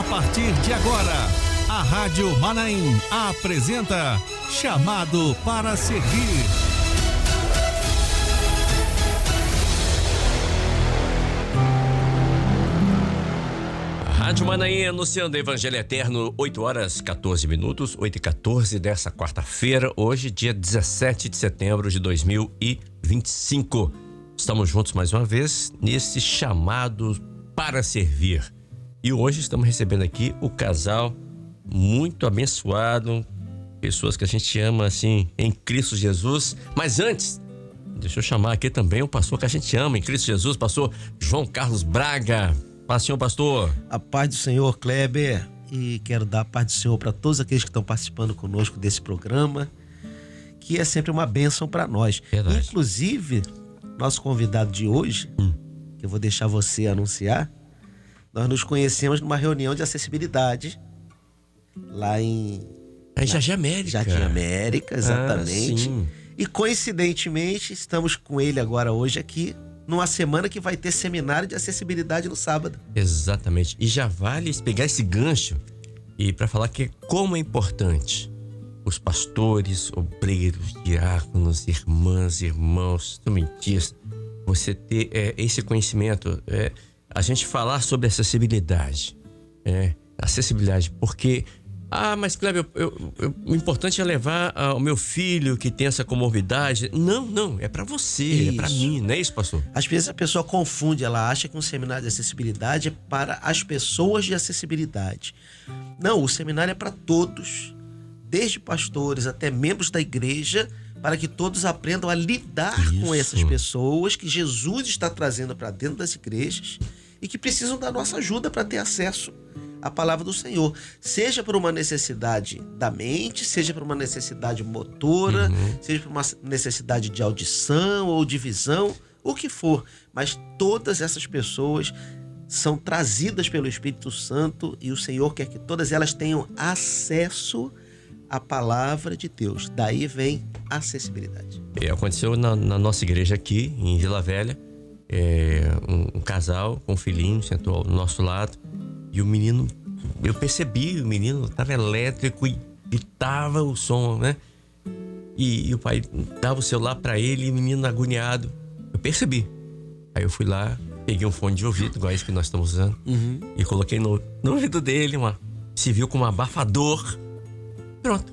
partir de agora, a Rádio Manaim apresenta Chamado para Servir. Rádio Manaim anunciando o Evangelho Eterno, 8h14, 8h14 dessa quarta-feira, hoje dia 17 de setembro de 2025. Estamos juntos mais uma vez nesse chamado para servir. E hoje estamos recebendo aqui o casal muito abençoado, pessoas que a gente ama assim em Cristo Jesus. Mas antes, deixa eu chamar aqui também o pastor que a gente ama em Cristo Jesus, pastor João Carlos Braga. Paz do Senhor, pastor. A paz do Senhor, Kleber, e quero dar a paz do Senhor para todos aqueles que estão participando conosco desse programa, que é sempre uma bênção para nós. Verdade. Inclusive, nosso convidado de hoje, que eu vou deixar você anunciar, nós nos conhecemos numa reunião de acessibilidade lá em Jardim América. Jardim América, exatamente. Sim. E coincidentemente, estamos com ele agora hoje aqui, numa semana que vai ter seminário de acessibilidade no sábado. Exatamente. E já vale pegar esse gancho e para falar que como é importante os pastores, obreiros, diáconos, irmãs, irmãos, instrumentistas, você ter esse conhecimento, a gente falar sobre acessibilidade, acessibilidade, porque mas Kleber, o importante é levar o meu filho que tem essa comorbidade. Não, é pra você, isso. É pra mim, não é isso, pastor? Às vezes a pessoa confunde, ela acha que um seminário de acessibilidade é para as pessoas de acessibilidade. Não, o seminário é para todos, desde pastores até membros da igreja, para que todos aprendam a lidar com essas pessoas que Jesus está trazendo para dentro das igrejas e que precisam da nossa ajuda para ter acesso a palavra do Senhor, seja por uma necessidade da mente, seja por uma necessidade motora, seja por uma necessidade de audição ou de visão, o que for, mas todas essas pessoas são trazidas pelo Espírito Santo e o Senhor quer que todas elas tenham acesso à palavra de Deus. Daí vem a acessibilidade. Aconteceu na nossa igreja aqui em Vila Velha, um casal com um filhinho sentou ao nosso lado. E o menino, eu percebi, o menino estava elétrico e gritava o som, né? E o pai dava o celular para ele e o menino agoniado. Eu percebi. Aí eu fui lá, peguei um fone de ouvido, igual esse que nós estamos usando, e coloquei no ouvido dele, se viu com um abafador. Pronto.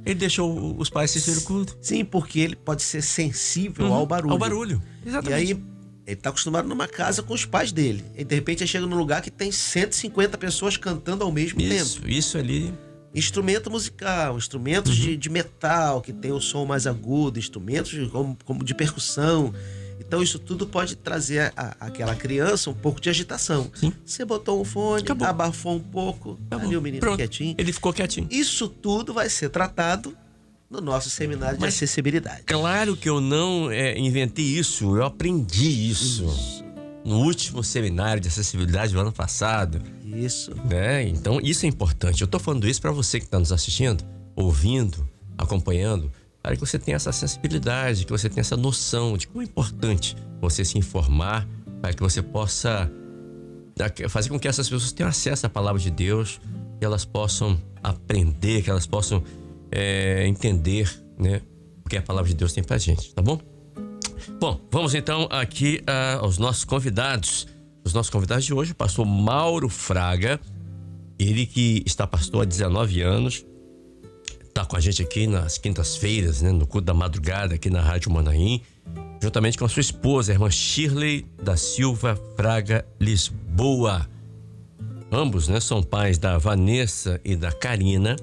Ele deixou os pais assistirem o culto. Sim, porque ele pode ser sensível ao barulho. Ao barulho, exatamente. E aí, ele tá acostumado numa casa com os pais dele. E de repente ele chega num lugar que tem 150 pessoas cantando ao mesmo tempo. Isso ali. Instrumento musical, instrumentos de metal, que tem o som mais agudo, instrumentos como de percussão. Então isso tudo pode trazer àquela criança um pouco de agitação. Sim. Você botou um fone, abafou um pouco, ali o menino quietinho. Ele ficou quietinho. Isso tudo vai ser tratado no nosso seminário de acessibilidade. Claro que eu não inventei isso, eu aprendi isso no último seminário de acessibilidade do ano passado. Isso. Então isso é importante. Eu tô falando isso para você que está nos assistindo, ouvindo, acompanhando, para que você tenha essa sensibilidade, que você tenha essa noção de como é importante você se informar, para que você possa fazer com que essas pessoas tenham acesso à palavra de Deus, que elas possam aprender, que elas possam entender, né, o que a palavra de Deus tem pra gente, tá bom? Bom, vamos então aqui aos nossos convidados. Os nossos convidados de hoje, o pastor Mauro Fraga, ele que está pastor há 19 anos, está com a gente aqui nas quintas-feiras, né, no culto da madrugada aqui na Rádio Manaim, juntamente com a sua esposa, a irmã Shirley da Silva Fraga Lisboa. Ambos, né, são pais da Vanessa e da Karina,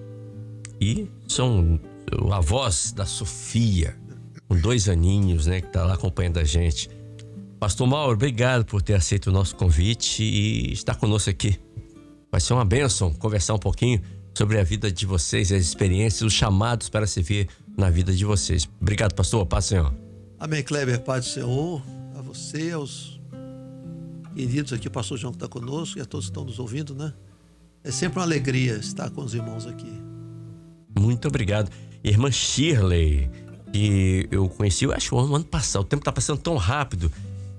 e são avós da Sofia, com 2 aninhos, né, que tá lá acompanhando a gente. Pastor Mauro, obrigado por ter aceito o nosso convite e estar conosco aqui. Vai ser uma bênção conversar um pouquinho sobre a vida de vocês, as experiências, os chamados para servir na vida de vocês. Obrigado, pastor. Paz do Senhor. Amém, Kleber. Paz do Senhor. A você, aos queridos aqui, o pastor João que está conosco e a todos que estão nos ouvindo, né? É sempre uma alegria estar com os irmãos aqui. Muito obrigado. Irmã Shirley, que eu conheci, eu acho, o ano passado. O tempo está passando tão rápido.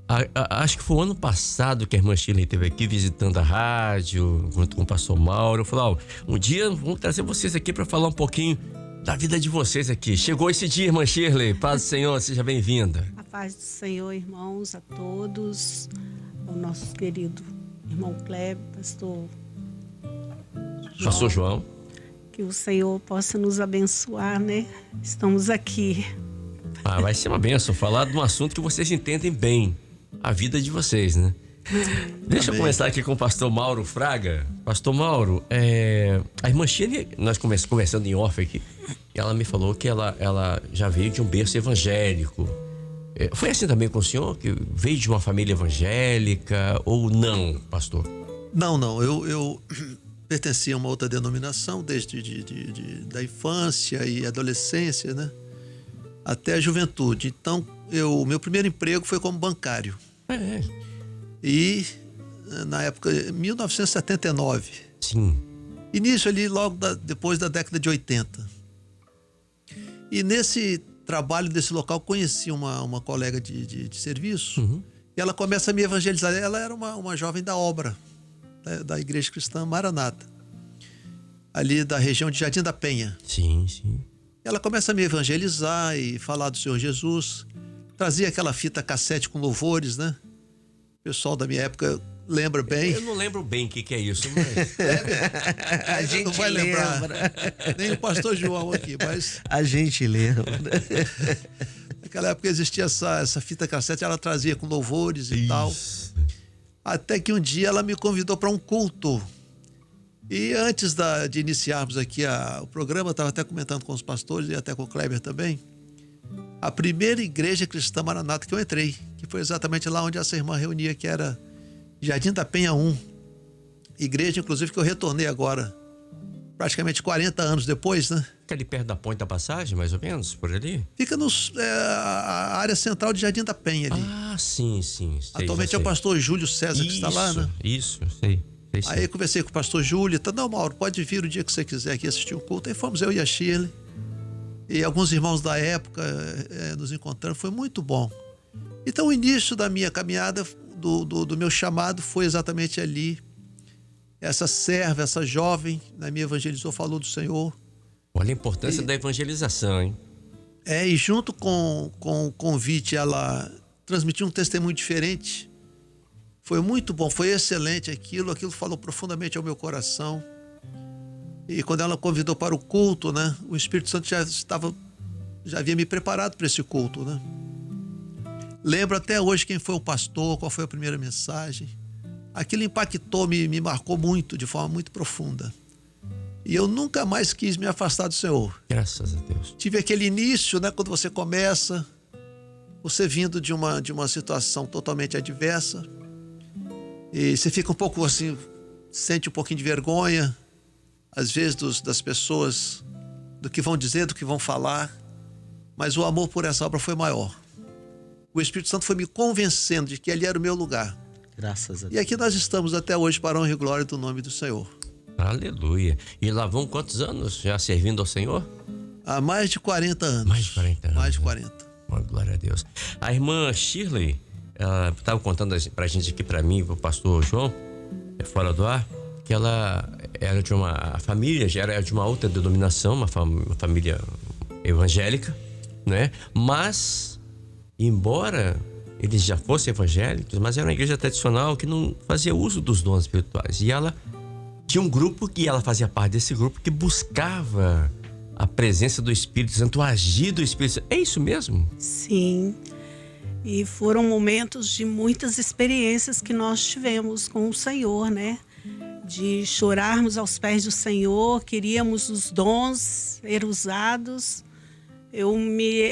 Acho que foi o ano passado que a irmã Shirley esteve aqui visitando a rádio, junto com o pastor Mauro. Falou, um dia vamos trazer vocês aqui para falar um pouquinho da vida de vocês aqui. Chegou esse dia, irmã Shirley. Paz do Senhor, seja bem-vinda. A paz do Senhor, irmãos, a todos. O nosso querido irmão Kleber, pastor João. Que o Senhor possa nos abençoar, né? Estamos aqui. Vai ser uma bênção falar de um assunto que vocês entendem bem. A vida de vocês, né? Deixa eu começar aqui com o pastor Mauro Fraga. Pastor Mauro, a irmã Shirley, nós conversando em off aqui, ela me falou que ela já veio de um berço evangélico. Foi assim também com o senhor? Que veio de uma família evangélica ou não, pastor? Não. Eu pertencia a uma outra denominação desde da infância e adolescência, né? Até a juventude. Então, meu primeiro emprego foi como bancário. E na época, 1979. Sim. Início ali logo depois da década de 80. E nesse trabalho desse local conheci uma colega de serviço. Uhum. E ela começa a me evangelizar. Ela era uma jovem da obra, da Igreja Cristã Maranata, ali da região de Jardim da Penha. Sim. Ela começa a me evangelizar e falar do Senhor Jesus. Trazia aquela fita cassete com louvores, né? O pessoal da minha época lembra bem. Eu não lembro bem o que é isso, mas... A gente não vai lembrar. lembra. Nem o pastor João aqui, mas... A gente lembra. Naquela época existia essa fita cassete, ela trazia com louvores e tal. Até que um dia ela me convidou para um culto. E antes de iniciarmos aqui o programa, eu estava até comentando com os pastores e até com o Kleber também, a primeira igreja cristã Maranata que eu entrei, que foi exatamente lá onde essa irmã reunia, que era Jardim da Penha 1. Igreja, inclusive, que eu retornei agora, praticamente 40 anos depois, né? Fica ali perto da Ponte da Passagem, mais ou menos, por ali? Fica a área central de Jardim da Penha ali. Sim. Atualmente é o pastor Júlio César que está lá, né? Isso, sei. Aí eu conversei com o pastor Júlio, não, Mauro, pode vir o dia que você quiser aqui assistir um culto. Aí fomos eu e a Shirley, e alguns irmãos da época nos encontrando, foi muito bom. Então o início da minha caminhada, do meu chamado, foi exatamente ali. Essa serva, essa jovem, me evangelizou, falou do Senhor. Olha a importância da evangelização, hein? E junto com o convite, ela transmitiu um testemunho diferente. Foi muito bom, foi excelente aquilo falou profundamente ao meu coração. E quando ela convidou para o culto, né, o Espírito Santo já havia me preparado para esse culto, né? Lembro até hoje quem foi o pastor, qual foi a primeira mensagem. Aquilo impactou, me marcou muito, de forma muito profunda. E eu nunca mais quis me afastar do Senhor. Graças a Deus. Tive aquele início, né, quando você começa, você vindo de uma situação totalmente adversa, e você fica um pouco assim, sente um pouquinho de vergonha, às vezes das pessoas, do que vão dizer, do que vão falar, mas o amor por essa obra foi maior. O Espírito Santo foi me convencendo de que ali era o meu lugar. Graças a Deus. E aqui nós estamos até hoje para a honra e glória do nome do Senhor. Aleluia. E lá vão quantos anos já servindo ao Senhor? Há mais de 40 anos. Mais de 40 anos. Mais de 40. Oh, glória a Deus. A irmã Shirley, ela estava contando pra gente aqui, pra mim, pro pastor João, fora do ar, que ela era a família já era de uma outra denominação, uma família evangélica, né? Mas, embora eles já fossem evangélicos, mas era uma igreja tradicional que não fazia uso dos dons espirituais. E ela tinha um grupo, que ela fazia parte desse grupo, que buscava a presença do Espírito Santo, o agir do Espírito Santo. É isso mesmo? Sim. E foram momentos de muitas experiências que nós tivemos com o Senhor, né? De chorarmos aos pés do Senhor, queríamos os dons ser usados.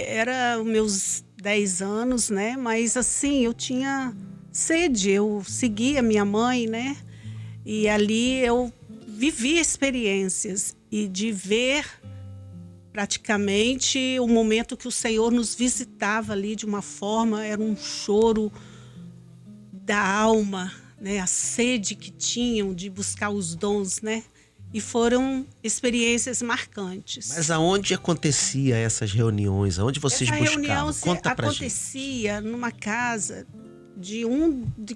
Era os meus 10 anos, né? Mas assim, eu tinha sede, eu seguia minha mãe, né? E ali eu vivi experiências e de ver praticamente o momento que o Senhor nos visitava ali de uma forma, era um choro da alma, né? A sede que tinham de buscar os dons, né? E foram experiências marcantes. Mas aonde acontecia essas reuniões? Aonde vocês buscavam? Essa reunião Conta pra gente. acontecia numa casa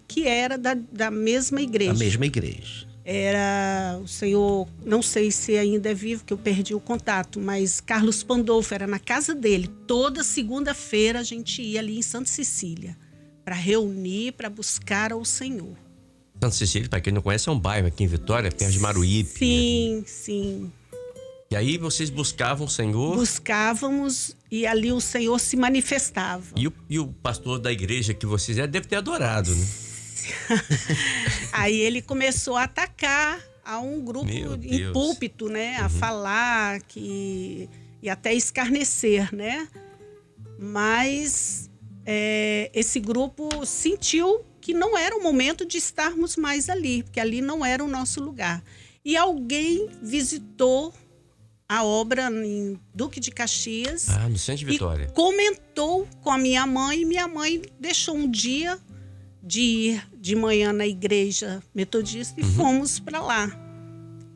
que era da mesma igreja. Da mesma igreja. Era o senhor, não sei se ainda é vivo, que eu perdi o contato, mas Carlos Pandolfo, era na casa dele. Toda segunda-feira a gente ia ali em Santa Cecília para reunir, para buscar ao Senhor. Santa Cecília, para quem não conhece, é um bairro aqui em Vitória, perto de Maruípe. Sim, sim. E aí vocês buscavam o Senhor? Buscávamos e ali o Senhor se manifestava. E o pastor da igreja que vocês deve ter adorado, né? Aí ele começou a atacar a um grupo em púlpito, né? A falar e até escarnecer, né? Mas esse grupo sentiu que não era o momento de estarmos mais ali, porque ali não era o nosso lugar. E alguém visitou a obra em Duque de Caxias. No centro de Vitória. E comentou com a minha mãe, e minha mãe deixou um dia de ir de manhã na igreja metodista e fomos para lá.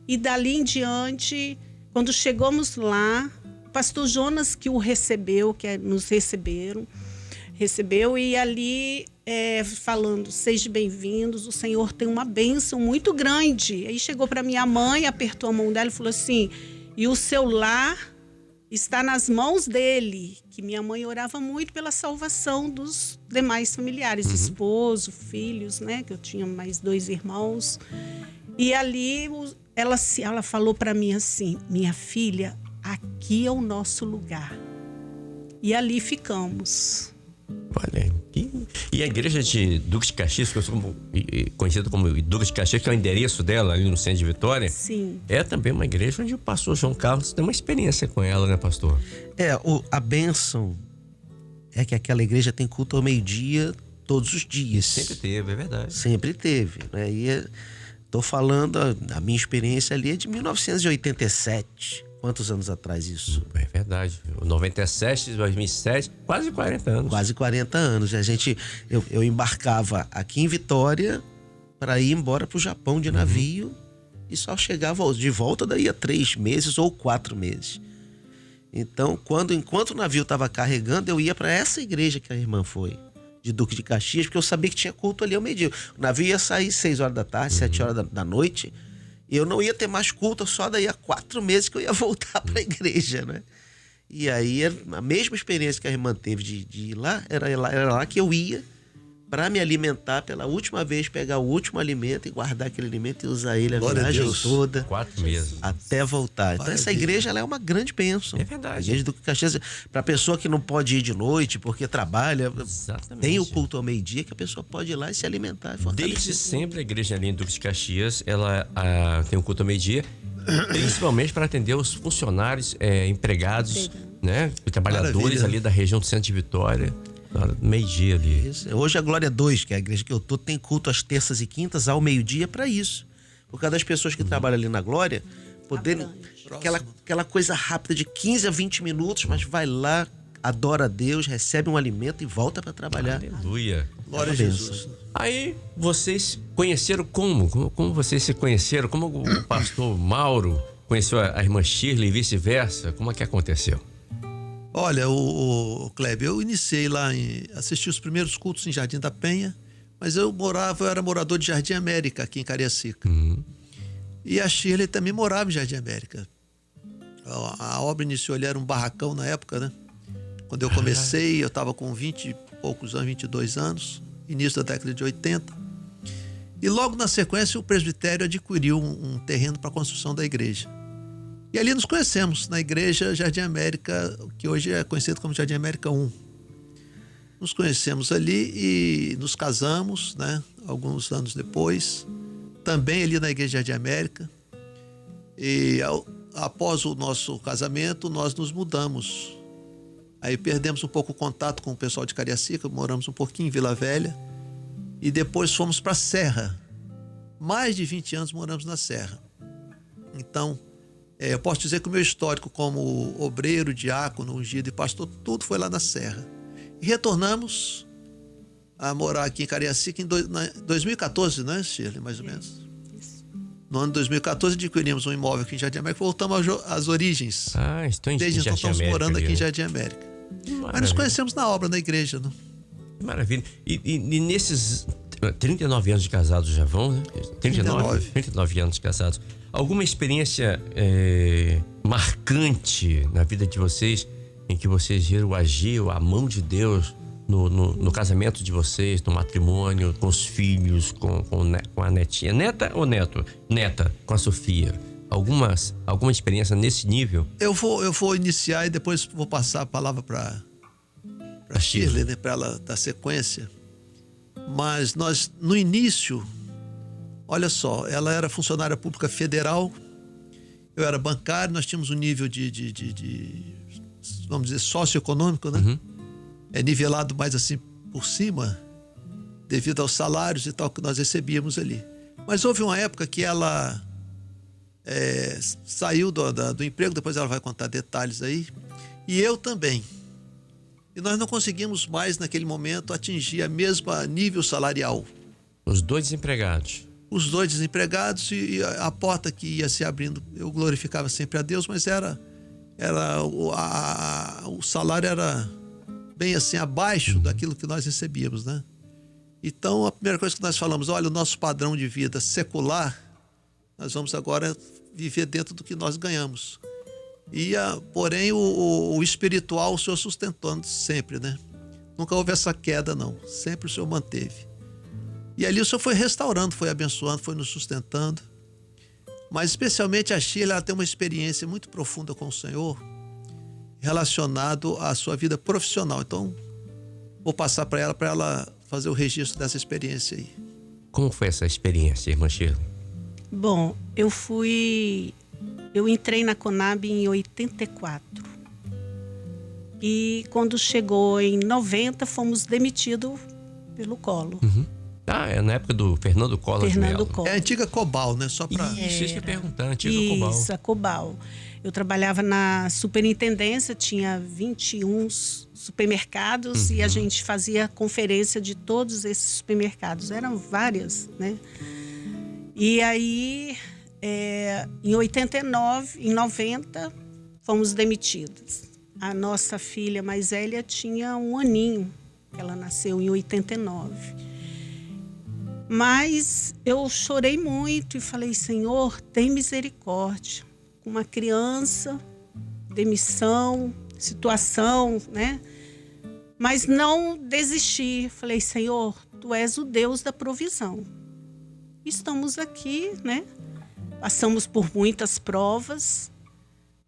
E dali em diante, quando chegamos lá, o pastor Jonas que o recebeu, nos recebeu e ali falando, sejam bem-vindos, o Senhor tem uma bênção muito grande. Aí chegou para minha mãe, apertou a mão dela e falou assim, e o seu lar está nas mãos dele, que minha mãe orava muito pela salvação dos demais familiares, esposo, filhos, né, que eu tinha mais 2 irmãos. E ali ela falou para mim assim, minha filha, aqui é o nosso lugar. E ali ficamos. Olha, e a igreja de Duque de Caxias, que eu sou conhecida como Duque de Caxias, que é o endereço dela ali no centro de Vitória, sim, é também uma igreja onde o pastor João Carlos tem uma experiência com ela, né, pastor? A bênção é que aquela igreja tem culto ao meio-dia todos os dias. Sempre teve, é verdade. Sempre teve, né? E tô falando, a minha experiência ali é de 1987. Quantos anos atrás isso? É verdade. 97, 2007, quase 40 anos. Quase 40 anos. Eu embarcava aqui em Vitória para ir embora para o Japão de navio e só chegava de volta daí a 3 meses ou 4 meses. Então, enquanto o navio estava carregando, eu ia para essa igreja que a irmã foi, de Duque de Caxias, porque eu sabia que tinha culto ali ao meio-dia. O navio ia sair 6 horas da tarde, 7 horas da noite. E eu não ia ter mais culto, só daí a 4 meses que eu ia voltar para a igreja, né? E aí, a mesma experiência que a irmã teve de ir lá, era lá que eu ia para me alimentar pela última vez, pegar o último alimento e guardar aquele alimento e usar ele a viagem toda. 4 meses. Até voltar. Então, essa igreja ela é uma grande bênção. É verdade. A igreja do Caxias, para pessoa que não pode ir de noite porque trabalha, exatamente, tem o culto ao meio-dia que a pessoa pode ir lá e se alimentar. Desde sempre a igreja ali em Duque de Caxias, ela tem o culto ao meio-dia, principalmente para atender os funcionários, empregados, né? Os trabalhadores Maravilha. ali da região do centro de Vitória. Meio-dia ali. Isso. Hoje a Glória 2, que é a igreja que eu tô, tem culto às terças e quintas ao meio-dia para isso. Por causa das pessoas que trabalham ali na Glória, poderem aquela coisa rápida de 15 a 20 minutos, mas vai lá, adora a Deus, recebe um alimento e volta para trabalhar. Aleluia. Glória a Jesus. Aí vocês conheceram como? Como vocês se conheceram? Como o pastor Mauro conheceu a irmã Shirley e vice-versa? Como é que aconteceu? Olha, o Kleber, eu iniciei lá, assisti os primeiros cultos em Jardim da Penha, mas eu era morador de Jardim América, aqui em Cariacica. E a Shirley também morava em Jardim América. A obra iniciou ali, era um barracão na época, né? Quando eu comecei, eu estava com 20 e poucos anos, 22 anos, início da década de 80. E logo na sequência, o presbitério adquiriu um terreno para a construção da igreja. E ali nos conhecemos, na igreja Jardim América, que hoje é conhecido como Jardim América 1. Nos conhecemos ali e nos casamos, né? Alguns anos depois. Também ali na igreja Jardim América. E após o nosso casamento, nós nos mudamos. Aí perdemos um pouco o contato com o pessoal de Cariacica, moramos um pouquinho em Vila Velha. E depois fomos para a Serra. Mais de 20 anos moramos na Serra. Então, eu posso dizer que o meu histórico como obreiro, diácono, ungido e pastor, tudo foi lá na Serra. E retornamos a morar aqui em Cariacica em 2014, né, Shirley, mais ou menos? No ano de 2014 adquirimos um imóvel aqui em Jardim América, voltamos às origens. Estou em Desde então Jardim estamos América morando ali, aqui em né? Jardim América. Mas nos Maravilha. conhecemos na obra, na igreja, né? Maravilha. E nesses 39 anos de casados já vão, né? 39 anos de casados. Alguma experiência marcante na vida de vocês, em que vocês viram o agir, a mão de Deus no casamento de vocês, no matrimônio, com os filhos, com a netinha? Neta ou neto? Neta, com a Sofia. Alguma experiência nesse nível? Eu vou iniciar e depois vou passar a palavra para Shirley, né, para ela dar sequência. Mas nós, no início, olha só, ela era funcionária pública federal, eu era bancário, nós tínhamos um nível de vamos dizer, socioeconômico, né? Uhum. Nivelado mais assim por cima, devido aos salários e tal que nós recebíamos ali. Mas houve uma época que ela saiu do emprego, depois ela vai contar detalhes aí, e eu também. E nós não conseguimos mais, naquele momento, atingir a mesma nível salarial. Os dois desempregados. Os dois desempregados e a porta que ia se abrindo, eu glorificava sempre a Deus, mas o salário era bem assim abaixo daquilo que nós recebíamos, né? Então, a primeira coisa que nós falamos, olha, o nosso padrão de vida secular, nós vamos agora viver dentro do que nós ganhamos. Porém, o espiritual o Senhor sustentando sempre, né? Nunca houve essa queda, não. Sempre o Senhor manteve. E ali o Senhor foi restaurando, foi abençoando, foi nos sustentando. Mas especialmente a Shirley, ela tem uma experiência muito profunda com o Senhor relacionado à sua vida profissional. Então, vou passar para ela fazer o registro dessa experiência aí. Como foi essa experiência, irmã Shirley? Bom, eu entrei na Conab em 84. E quando chegou em 90, fomos demitidos pelo Collor. Uhum. É na época do Fernando Collor de Mello. Collor. É a antiga Cobal, né? Só para... Isso que eu ia perguntar, antiga Cobal. Isso, a Cobal. Eu trabalhava na superintendência, tinha 21 supermercados e a gente fazia conferência de todos esses supermercados. Eram várias, né? E aí, em 89, em 90, fomos demitidos. A nossa filha mais velha tinha 1 aninho, ela nasceu em 89. Mas eu chorei muito e falei, Senhor, tem misericórdia. Com uma criança, demissão, situação, né? Mas não desisti. Falei, Senhor, Tu és o Deus da provisão. Estamos aqui, né? Passamos por muitas provas,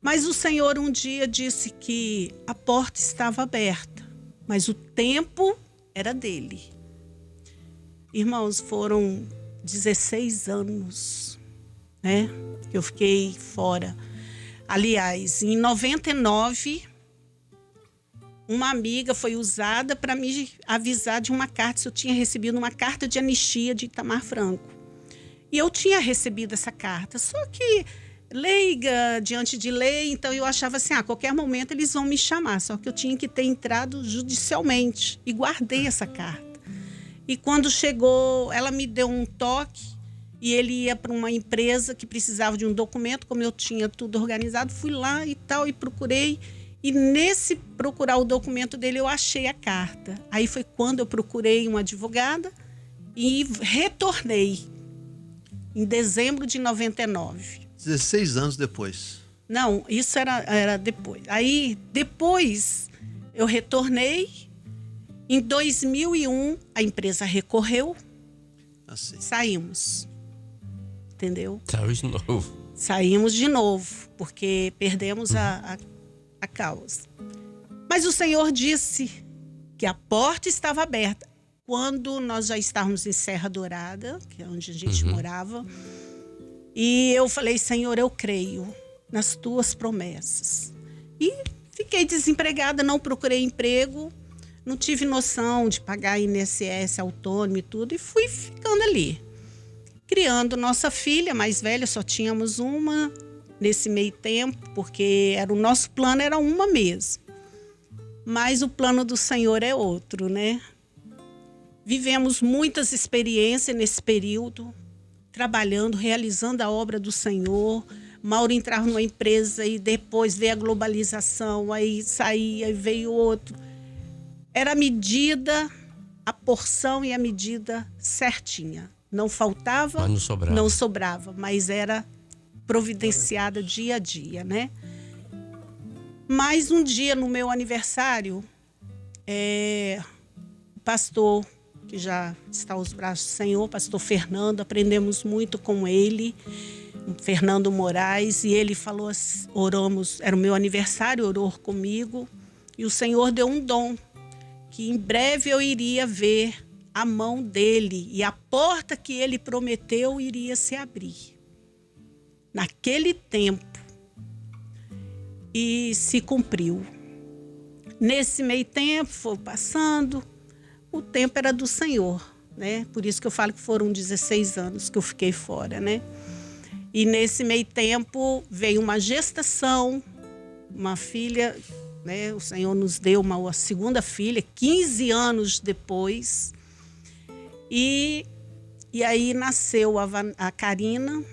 mas o Senhor um dia disse que a porta estava aberta, mas o tempo era dele. Irmãos, foram 16 anos, né, que eu fiquei fora. Aliás, em 99, uma amiga foi usada para me avisar de uma carta, se eu tinha recebido uma carta de anistia de Itamar Franco. E eu tinha recebido essa carta, só que leiga diante de lei, então eu achava assim, a qualquer momento eles vão me chamar, só que eu tinha que ter entrado judicialmente e guardei essa carta. E quando chegou, ela me deu um toque e ele ia para uma empresa que precisava de um documento, como eu tinha tudo organizado, fui lá e tal, e procurei. E nesse procurar o documento dele, eu achei a carta. Aí foi quando eu procurei uma advogada e retornei, em dezembro de 99. 16 anos depois. Não, isso era depois. Aí, depois, eu retornei. Em 2001, a empresa recorreu. Assim. Saímos. Entendeu? Saiu de novo. Saímos de novo, porque perdemos a causa. Mas o Senhor disse que a porta estava aberta. Quando nós já estávamos em Serra Dourada, que é onde a gente morava, e eu falei, Senhor, eu creio nas tuas promessas. E fiquei desempregada, não procurei emprego, não tive noção de pagar INSS autônomo e tudo, e fui ficando ali. Criando nossa filha mais velha, só tínhamos uma nesse meio tempo, porque o nosso plano era uma mesmo. Mas o plano do Senhor é outro, né? Vivemos muitas experiências nesse período, trabalhando, realizando a obra do Senhor. Mauro entrava numa empresa e depois veio a globalização, aí saía e veio outro. Era medida a porção e a medida certinha. Não faltava, Mas não sobrava. não sobrava, mas era providenciada dia a dia, né? Mas um dia, no meu aniversário, o pastor, que já está aos braços do Senhor, pastor Fernando, aprendemos muito com ele, Fernando Moraes, e ele falou, oramos, era o meu aniversário, orou comigo, e o Senhor deu um dom, que em breve eu iria ver a mão dele, e a porta que ele prometeu iria se abrir. Naquele tempo, e se cumpriu. Nesse meio tempo, foi passando, o tempo era do Senhor, né? Por isso que eu falo que foram 16 anos que eu fiquei fora, né? E nesse meio tempo veio uma gestação, uma filha, né? O Senhor nos deu uma segunda filha, 15 anos depois. E aí nasceu a Karina.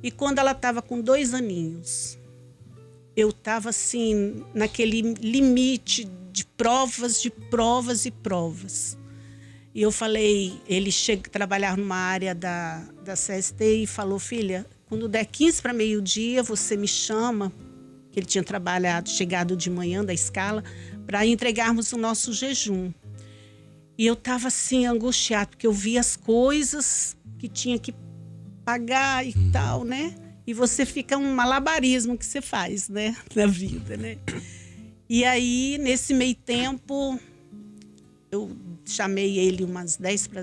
E quando ela estava com 2 aninhos, eu estava assim, naquele limite de provas e provas. E eu falei, ele trabalhar numa área da CST e falou, filha, quando der 15 para meio-dia, você me chama, que ele tinha chegado de manhã da escala, para entregarmos o nosso jejum. E eu estava assim, angustiada, porque eu via as coisas que tinha que pagar e tal, né? E você fica um malabarismo que você faz, né? Na vida, né? E aí, nesse meio tempo, eu chamei ele umas 10 para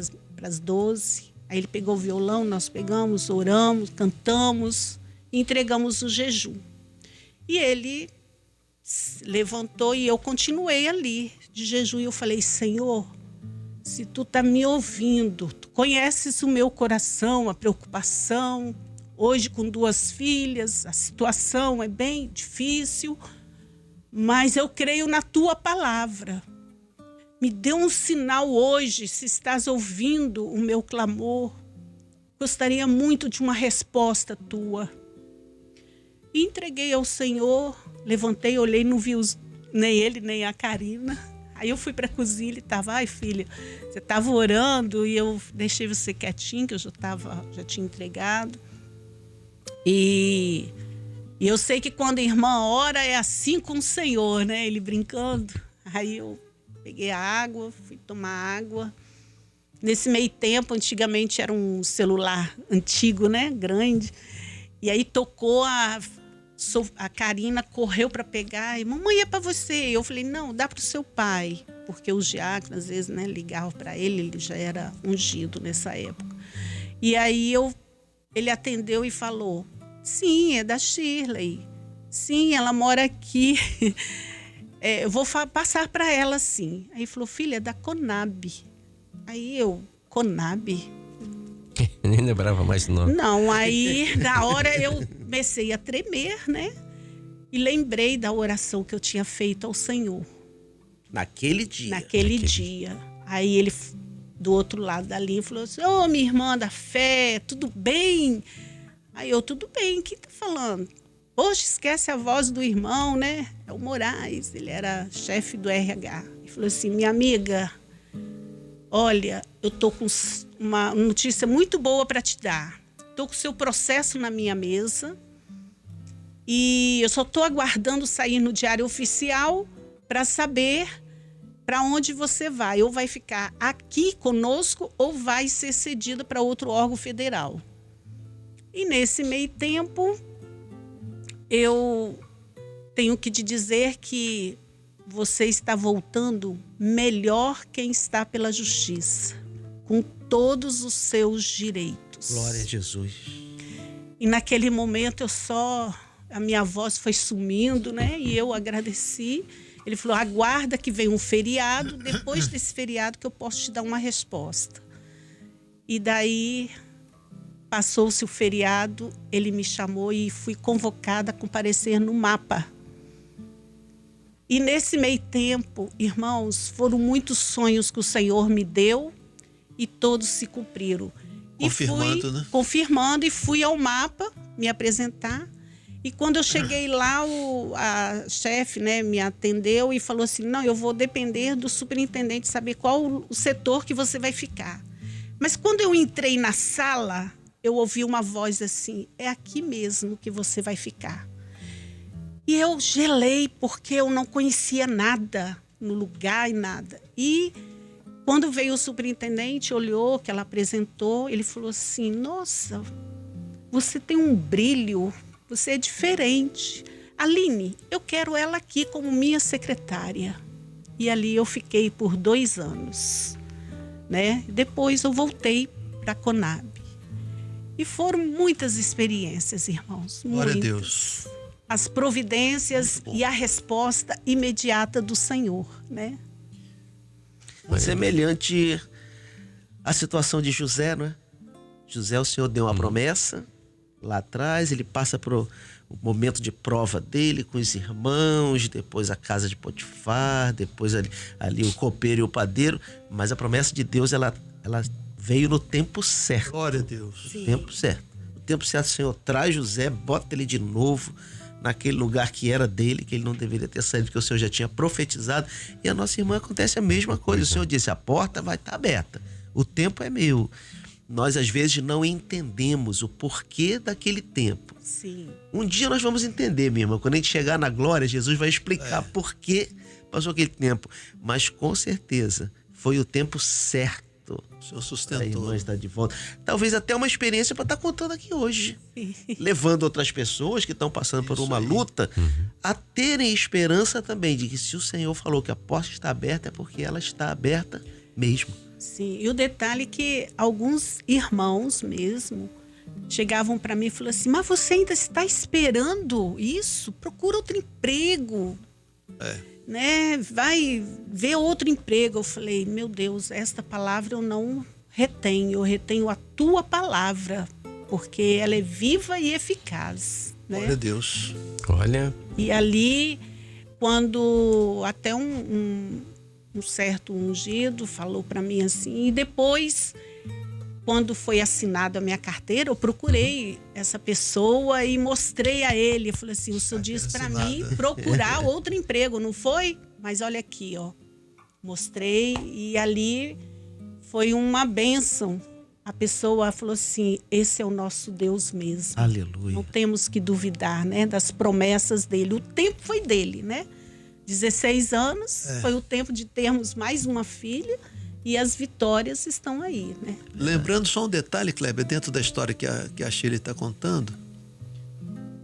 as 12. Aí ele pegou o violão, nós pegamos, oramos, cantamos, entregamos o jejum. E ele levantou e eu continuei ali de jejum. E eu falei, Senhor, se tu tá me ouvindo, tu conheces o meu coração, a preocupação. Hoje com 2 filhas, a situação é bem difícil, mas eu creio na tua palavra. Me dê um sinal hoje, se estás ouvindo o meu clamor. Gostaria muito de uma resposta tua. E entreguei ao Senhor, levantei, olhei, não vi nem ele, nem a Karina. Aí eu fui para a cozinha, ele estava, ai filha, você estava orando e eu deixei você quietinho, que eu já tinha entregado. E eu sei que quando a irmã ora é assim com o Senhor, né? Ele brincando. Aí eu peguei a água, fui tomar água. Nesse meio tempo, antigamente era um celular antigo, né? Grande. E aí tocou, a Karina correu para pegar. E, mamãe, é para você. Eu falei, não, dá para o seu pai. Porque os diáconos, às vezes, né, ligavam para ele já era ungido nessa época. E aí ele atendeu e falou, sim, é da Shirley. Sim, ela mora aqui. Eu vou passar para ela, sim. Aí falou, filha, é da Conab. Aí eu, Conab? Nem lembrava mais o nome. Não, aí na hora eu comecei a tremer, né? E lembrei da oração que eu tinha feito ao Senhor. Naquele dia. Naquele dia. Aí ele, do outro lado da linha, falou assim, ô, minha irmã da fé, tudo bem? Aí eu, tudo bem, quem tá falando? Poxa, esquece a voz do irmão, né? É o Moraes, ele era chefe do RH. Ele falou assim, minha amiga, olha, eu tô com uma notícia muito boa para te dar. Tô com o seu processo na minha mesa e eu só tô aguardando sair no Diário Oficial para saber para onde você vai. Ou vai ficar aqui conosco ou vai ser cedida para outro órgão federal. E nesse meio tempo, eu tenho que te dizer que você está voltando melhor quem está pela justiça, com todos os seus direitos. Glória a Jesus. E naquele momento a minha voz foi sumindo, né? E eu agradeci. Ele falou, aguarda que vem um feriado, depois desse feriado que eu posso te dar uma resposta. E daí passou-se o feriado, ele me chamou e fui convocada a comparecer no MAPA. E nesse meio tempo, irmãos, foram muitos sonhos que o Senhor me deu e todos se cumpriram. Confirmando, né? Confirmando, e fui ao MAPA me apresentar. E quando eu cheguei lá, a chefe, né, me atendeu e falou assim, não, eu vou depender do superintendente saber qual o setor que você vai ficar. Mas quando eu entrei na sala, eu ouvi uma voz assim, é aqui mesmo que você vai ficar. E eu gelei porque eu não conhecia nada no lugar e nada. E quando veio o superintendente, olhou, que ela apresentou, ele falou assim, nossa, você tem um brilho, você é diferente. Aline, eu quero ela aqui como minha secretária. E ali eu fiquei por 2 anos, né? Depois eu voltei para a Conab. E foram muitas experiências, irmãos. Glória a muitas. Deus. As providências e a resposta imediata do Senhor, né? Semelhante à situação de José, não é? José, o Senhor deu uma promessa lá atrás, ele passa por o momento de prova dele com os irmãos, depois a casa de Potifar, depois ali o copeiro e o padeiro, mas a promessa de Deus, ela veio no tempo certo. Glória a Deus. No tempo certo. No tempo certo, o Senhor traz José, bota ele de novo naquele lugar que era dele, que ele não deveria ter saído, porque o Senhor já tinha profetizado. E a nossa irmã acontece a mesma coisa. O Senhor disse, a porta vai estar aberta. O tempo é meu. Nós, às vezes, não entendemos o porquê daquele tempo. Sim. Um dia nós vamos entender, minha irmã. Quando a gente chegar na glória, Jesus vai explicar por que passou aquele tempo. Mas, com certeza, foi o tempo certo. O Senhor A sustentou. irmã está de volta. Talvez até uma experiência para estar contando aqui hoje. Levando outras pessoas que estão passando por uma luta a terem esperança também de que se o Senhor falou que a porta está aberta, é porque ela está aberta mesmo. Sim, e o detalhe é que alguns irmãos mesmo chegavam para mim e falaram assim, mas você ainda está esperando isso? Procura outro emprego, né? Vai ver outro emprego. Eu falei, meu Deus, esta palavra eu não retenho, eu retenho a tua palavra, porque ela é viva e eficaz, né? Glória a Deus. Olha, E ali, quando até um certo ungido falou para mim assim, e depois, quando foi assinada a minha carteira, eu procurei essa pessoa e mostrei a ele. Eu falei assim, o senhor disse para mim procurar outro emprego, não foi? Mas olha aqui, ó. Mostrei e ali foi uma bênção. A pessoa falou assim, esse é o nosso Deus mesmo. Aleluia. Não temos que duvidar, né, das promessas dele. O tempo foi dele, né? 16 anos foi o tempo de termos mais uma filha e as vitórias estão aí, né? Lembrando só um detalhe, Kleber, dentro da história que a Shirley está contando,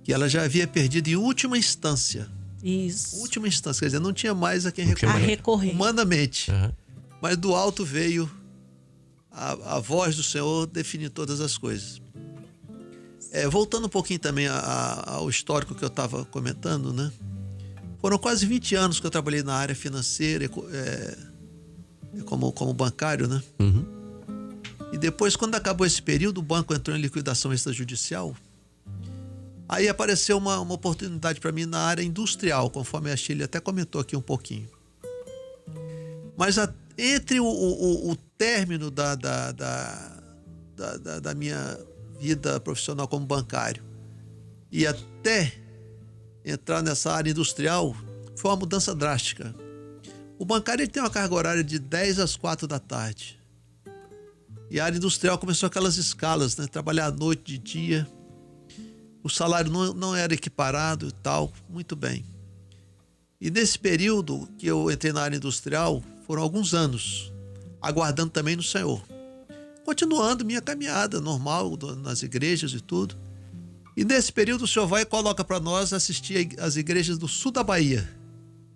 que ela já havia perdido em última instância. Isso. Última instância, quer dizer, não tinha mais a quem tinha A recorrer. recorrer. Humanamente. Aham. Mas do alto veio a voz do Senhor definir todas as coisas. Voltando um pouquinho também ao histórico que eu estava comentando, né? Foram quase 20 anos que eu trabalhei na área financeira, como bancário, né? Uhum. E depois, quando acabou esse período, o banco entrou em liquidação extrajudicial. Aí apareceu uma oportunidade para mim na área industrial, conforme a Shirley até comentou aqui um pouquinho. Mas entre o término da minha vida profissional como bancário e até entrar nessa área industrial, foi uma mudança drástica. O bancário ele tem uma carga horária de 10 às 4 da tarde. E a área industrial começou aquelas escalas, né? Trabalhar à noite, de dia. O salário não era equiparado e tal. Muito bem. E nesse período que eu entrei na área industrial, foram alguns anos, aguardando também no Senhor. Continuando minha caminhada normal nas igrejas e tudo. E nesse período o Senhor vai e coloca para nós assistir às igrejas do sul da Bahia.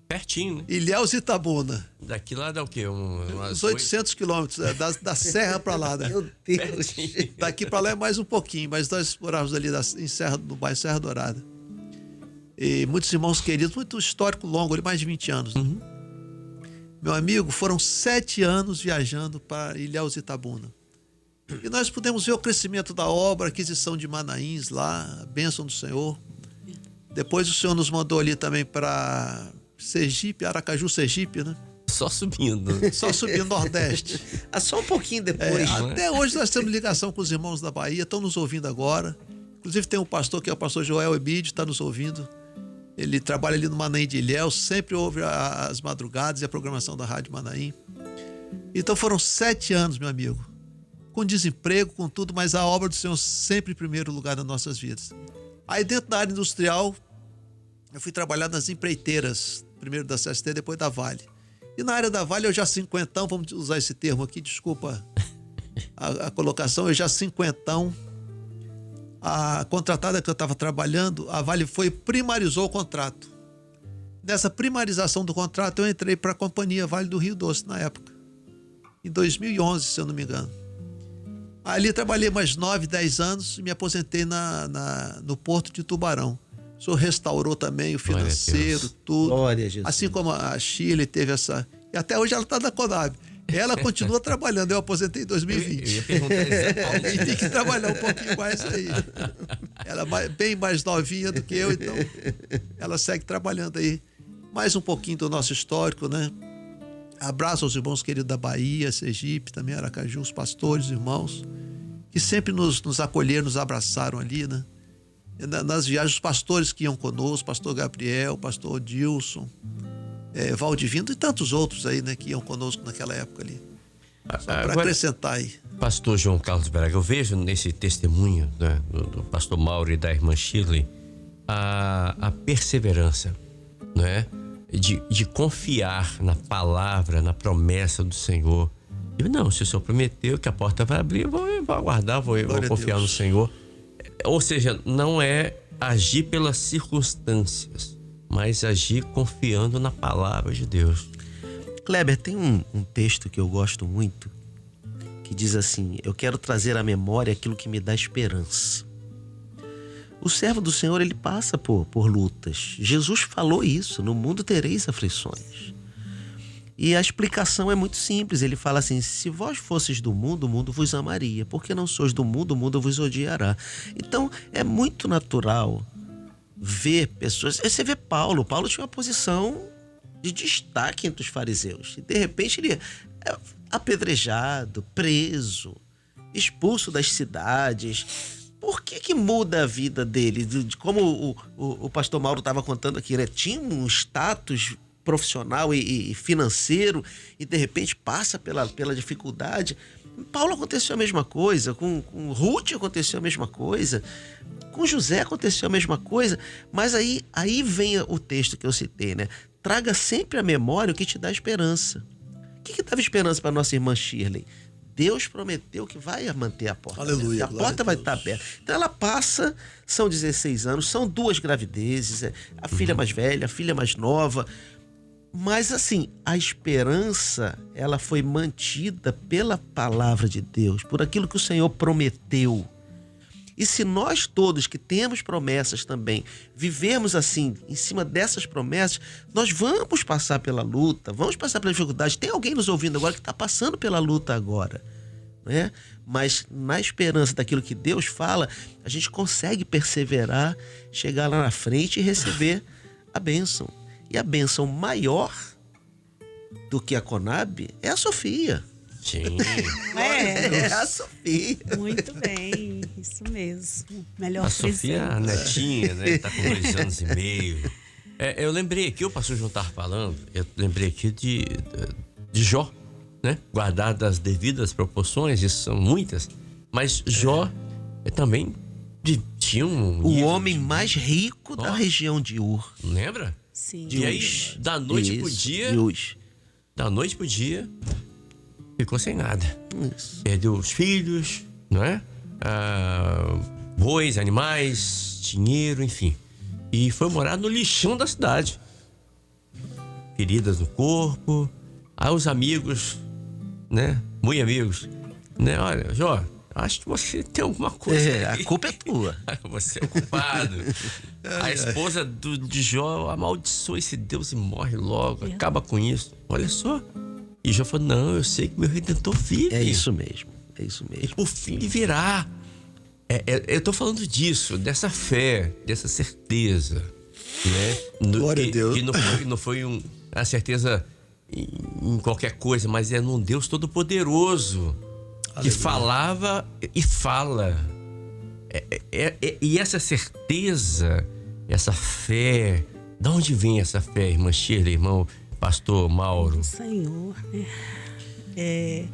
Pertinho, né? Ilhéus e Itabuna. Daqui lá dá o quê? Uns 800 quilômetros, da serra para lá, né? Meu Deus. Daqui para lá é mais um pouquinho, mas nós morávamos ali no bairro Serra Dourada. E muitos irmãos queridos, muito histórico longo, ali mais de 20 anos. Né? Meu amigo, foram 7 anos viajando para Ilhéus e Itabuna. E nós pudemos ver o crescimento da obra, a aquisição de Manaíns lá, a bênção do Senhor. Depois o Senhor nos mandou ali também para Sergipe, Aracaju, Sergipe, né? Só subindo. Só subindo Nordeste. Só um pouquinho depois. Até hoje nós temos ligação com os irmãos da Bahia, estão nos ouvindo agora. Inclusive tem um pastor que é o pastor Joel Ebídio, está nos ouvindo. Ele trabalha ali no Manaim de Ilhéus, sempre ouve as madrugadas e a programação da Rádio Manaim. Então foram 7 anos, meu amigo, com desemprego, com tudo, mas a obra do Senhor sempre em primeiro lugar nas nossas vidas. Aí dentro da área industrial, eu fui trabalhar nas empreiteiras, primeiro da CST, depois da Vale. E na área da Vale eu já cinquentão, vamos usar esse termo aqui, desculpa a colocação, eu já cinquentão. A contratada que eu estava trabalhando, a Vale primarizou o contrato. Nessa primarização do contrato, eu entrei para a companhia Vale do Rio Doce na época. Em 2011, se eu não me engano. Ali trabalhei mais 9, 10 anos e me aposentei no Porto de Tubarão. O senhor restaurou também o financeiro, tudo. Glória a Jesus. Assim como a Shirley teve essa... E até hoje ela está na Conab. Ela continua trabalhando. Eu aposentei em 2020. Eu ia perguntar exatamente. E tem que trabalhar um pouquinho mais aí. Ela é bem mais novinha do que eu, então ela segue trabalhando aí. Mais um pouquinho do nosso histórico, né? Abraço aos irmãos queridos da Bahia, Sergipe, também Aracaju, os pastores, irmãos, que sempre nos acolheram, nos abraçaram ali, né? Nas viagens, os pastores que iam conosco, pastor Gabriel, pastor Dilson, Valdivino e tantos outros aí, né, que iam conosco naquela época ali. Para acrescentar aí. Pastor João Carlos Braga, eu vejo nesse testemunho, né, do pastor Mauro e da irmã Shirley a perseverança, né, de confiar na palavra, na promessa do Senhor. E não, se o Senhor prometeu que a porta vai abrir, eu vou aguardar, vou confiar no Senhor. Ou seja, não é agir pelas circunstâncias, mas agir confiando na palavra de Deus. Kleber, tem um texto que eu gosto muito, que diz assim: eu quero trazer à memória aquilo que me dá esperança. O servo do Senhor, ele passa por lutas. Jesus falou isso: no mundo tereis aflições. E a explicação é muito simples. Ele fala assim: se vós fosseis do mundo, o mundo vos amaria. Porque não sois do mundo, o mundo vos odiará. Então, é muito natural ver pessoas... Você vê Paulo tinha uma posição de destaque entre os fariseus. E, de repente, ele é apedrejado, preso, expulso das cidades. Por que muda a vida dele? Como o pastor Mauro estava contando aqui, né? Tinha um status profissional e financeiro e de repente passa pela dificuldade. Paulo aconteceu a mesma coisa, com Ruth aconteceu a mesma coisa, com José aconteceu a mesma coisa, mas aí vem o texto que eu citei, né? Traga sempre à memória o que te dá esperança. O que dava esperança para nossa irmã Shirley? Deus prometeu que vai manter a porta. Aleluia. A porta vai estar aberta. Então ela passa, são 16 anos, são 2 gravidezes, a filha mais velha, a filha mais nova. Mas assim, a esperança, ela foi mantida pela palavra de Deus, por aquilo que o Senhor prometeu. E se nós todos que temos promessas também, vivermos assim, em cima dessas promessas, nós vamos passar pela luta, vamos passar pela dificuldade. Tem alguém nos ouvindo agora que está passando pela luta agora, né? Mas na esperança daquilo que Deus fala, a gente consegue perseverar, chegar lá na frente e receber a bênção. E a bênção maior do que a Conab é a Sofia. Sim. É a Sofia. Muito bem, isso mesmo. Melhor a Sofia, a netinha, né? Tá com 2 anos e meio. Eu lembrei aqui, o pastor João estava falando, eu lembrei aqui de Jó, né? Guardado as devidas proporções, isso são muitas, mas Jó também tinha um... O homem mais rico da região de Ur. Lembra? Sim. E aí, da noite pro dia, ficou sem nada. Isso. Perdeu os filhos, não é? Bois, animais, dinheiro, enfim. E foi morar no lixão da cidade. Feridas no corpo. Aí os amigos, né? Muito amigos, né? Olha, Jó, acho que você tem alguma coisa. A culpa é tua. Você é o culpado. A esposa de Jó amaldiçoa esse Deus e morre logo. Acaba com isso. Olha só. E Jó falou: não, eu sei que meu Redentor vive. É isso mesmo. E por fim virá. Eu tô falando disso, dessa fé, dessa certeza, né? Glória a Deus. Que não foi a certeza em qualquer coisa, mas é num Deus Todo-Poderoso. Que falava e fala. E essa certeza, essa fé, de onde vem essa fé, irmã Shirley, irmão pastor Mauro? Do Senhor, né?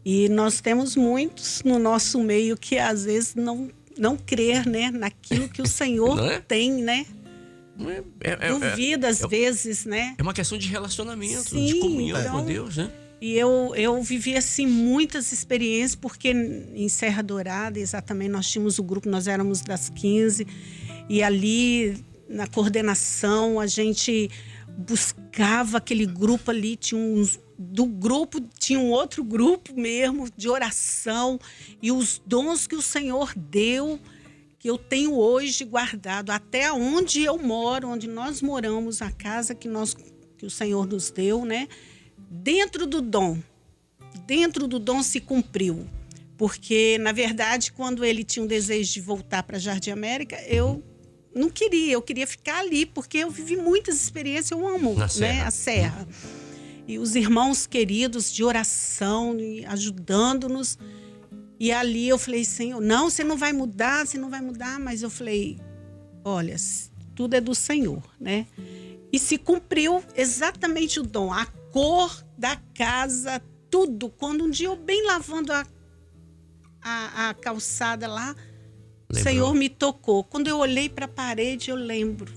E nós temos muitos no nosso meio que às vezes não crer, né, naquilo que o Senhor Não é? tem, né? Duvida às vezes, né? É uma questão de relacionamento, Sim, de comunhão então, com Deus, né? E eu vivi, assim, muitas experiências, porque em Serra Dourada, exatamente, nós tínhamos o grupo, nós éramos das 15, e ali, na coordenação, a gente buscava aquele grupo ali, do grupo tinha um outro grupo mesmo, de oração, e os dons que o Senhor deu, que eu tenho hoje guardado, até onde eu moro, onde nós moramos, a casa que o Senhor nos deu, né? Dentro do dom se cumpriu. Porque, na verdade, quando ele tinha um desejo de voltar para Jardim América, eu não queria, eu queria ficar ali, porque eu vivi muitas experiências, eu amo, né, a Serra. E os irmãos queridos de oração, ajudando-nos. E ali eu falei, Senhor, não, você não vai mudar, mas eu falei, olha, tudo é do Senhor, né? E se cumpriu exatamente o dom, a cor da casa, tudo. Quando um dia eu bem lavando a calçada lá, o Senhor me tocou. Quando eu olhei para a parede, eu lembro.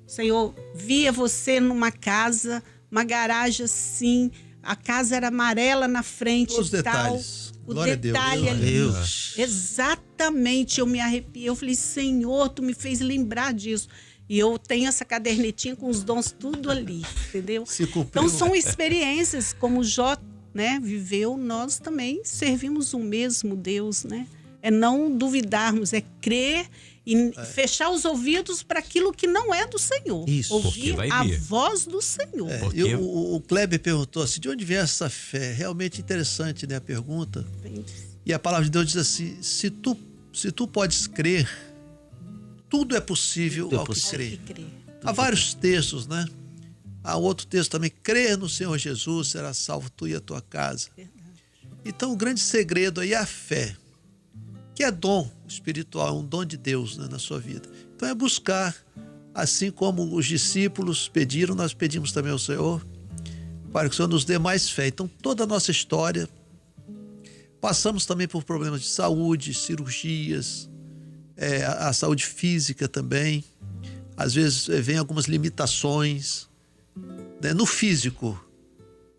Senhor, via você numa casa, uma garagem assim, a casa era amarela na frente. Os e detalhes. Tal. O Glória detalhe a ali. Deus. Exatamente, eu me arrepiei. Eu falei, Senhor, tu me fez lembrar disso. E eu tenho essa cadernetinha com os dons tudo ali, entendeu? Se cumpriu. Então são experiências, como o Jó, né, viveu, nós também servimos o mesmo Deus, né? É não duvidarmos, é crer e fechar os ouvidos para aquilo que não é do Senhor. Isso. Ouvir Porque vai a vir. voz do Senhor. Porque- E o Kleber perguntou assim, de onde vem essa fé? Realmente interessante, né, a pergunta. E a palavra de Deus diz assim, se tu podes crer, tudo é possível Tudo é ao que possível. crer. Há vários textos, né? Há outro texto também, crer no Senhor Jesus, será salvo tu e a tua casa. Então o grande segredo aí é a fé, que é dom espiritual, é um dom de Deus, né, na sua vida. Então é buscar, assim como os discípulos pediram, nós pedimos também ao Senhor, para que o Senhor nos dê mais fé. Então toda a nossa história, passamos também por problemas de saúde, cirurgias, a saúde física também. Às vezes vem algumas limitações, né, no físico,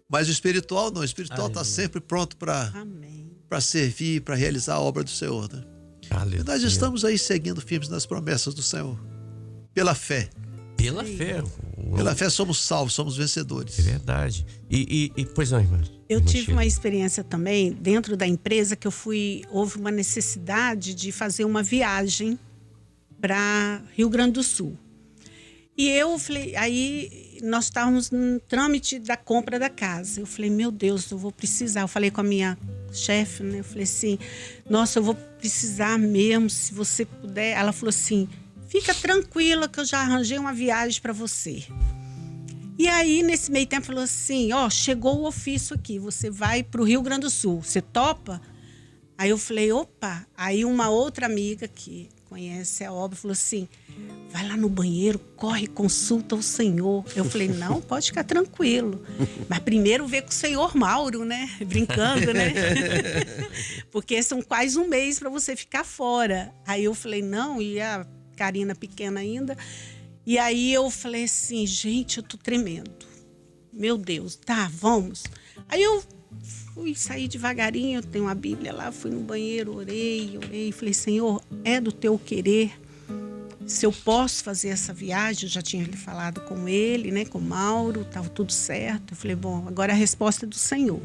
mas o espiritual não. O espiritual está sempre pronto Amém. para servir, para realizar a obra do Senhor, né? E Aleluia. nós estamos aí seguindo firmes nas promessas do Senhor, pela fé. Pela fé. Pela fé somos salvos, somos vencedores. É verdade. Pois não, irmã. Eu Irmã tive Shirley. uma experiência também dentro da empresa que houve uma necessidade de fazer uma viagem para Rio Grande do Sul. E eu falei, aí nós estávamos no trâmite da compra da casa. Eu falei, meu Deus, eu vou precisar. Eu falei com a minha chefe, né? Eu falei assim, nossa, eu vou precisar mesmo, se você puder. Ela falou assim, fica tranquila que eu já arranjei uma viagem para você. E aí, nesse meio tempo, falou assim, chegou o ofício aqui, você vai para o Rio Grande do Sul, você topa? Aí eu falei, opa. Aí uma outra amiga que conhece a obra falou assim, vai lá no banheiro, corre, consulta o Senhor. Eu falei, não, pode ficar tranquilo. Mas primeiro ver com o senhor Mauro, né? Brincando, né? Porque são quase um mês para você ficar fora. Aí eu falei, não, e a Karina pequena ainda. E aí eu falei assim, gente, eu tô tremendo. Meu Deus, tá, vamos. Aí eu saí devagarinho, eu tenho uma Bíblia lá, fui no banheiro, orei, falei, Senhor, é do teu querer, se eu posso fazer essa viagem. Eu já tinha falado com ele, né, com o Mauro, estava tudo certo. Eu falei, bom, agora a resposta é do Senhor.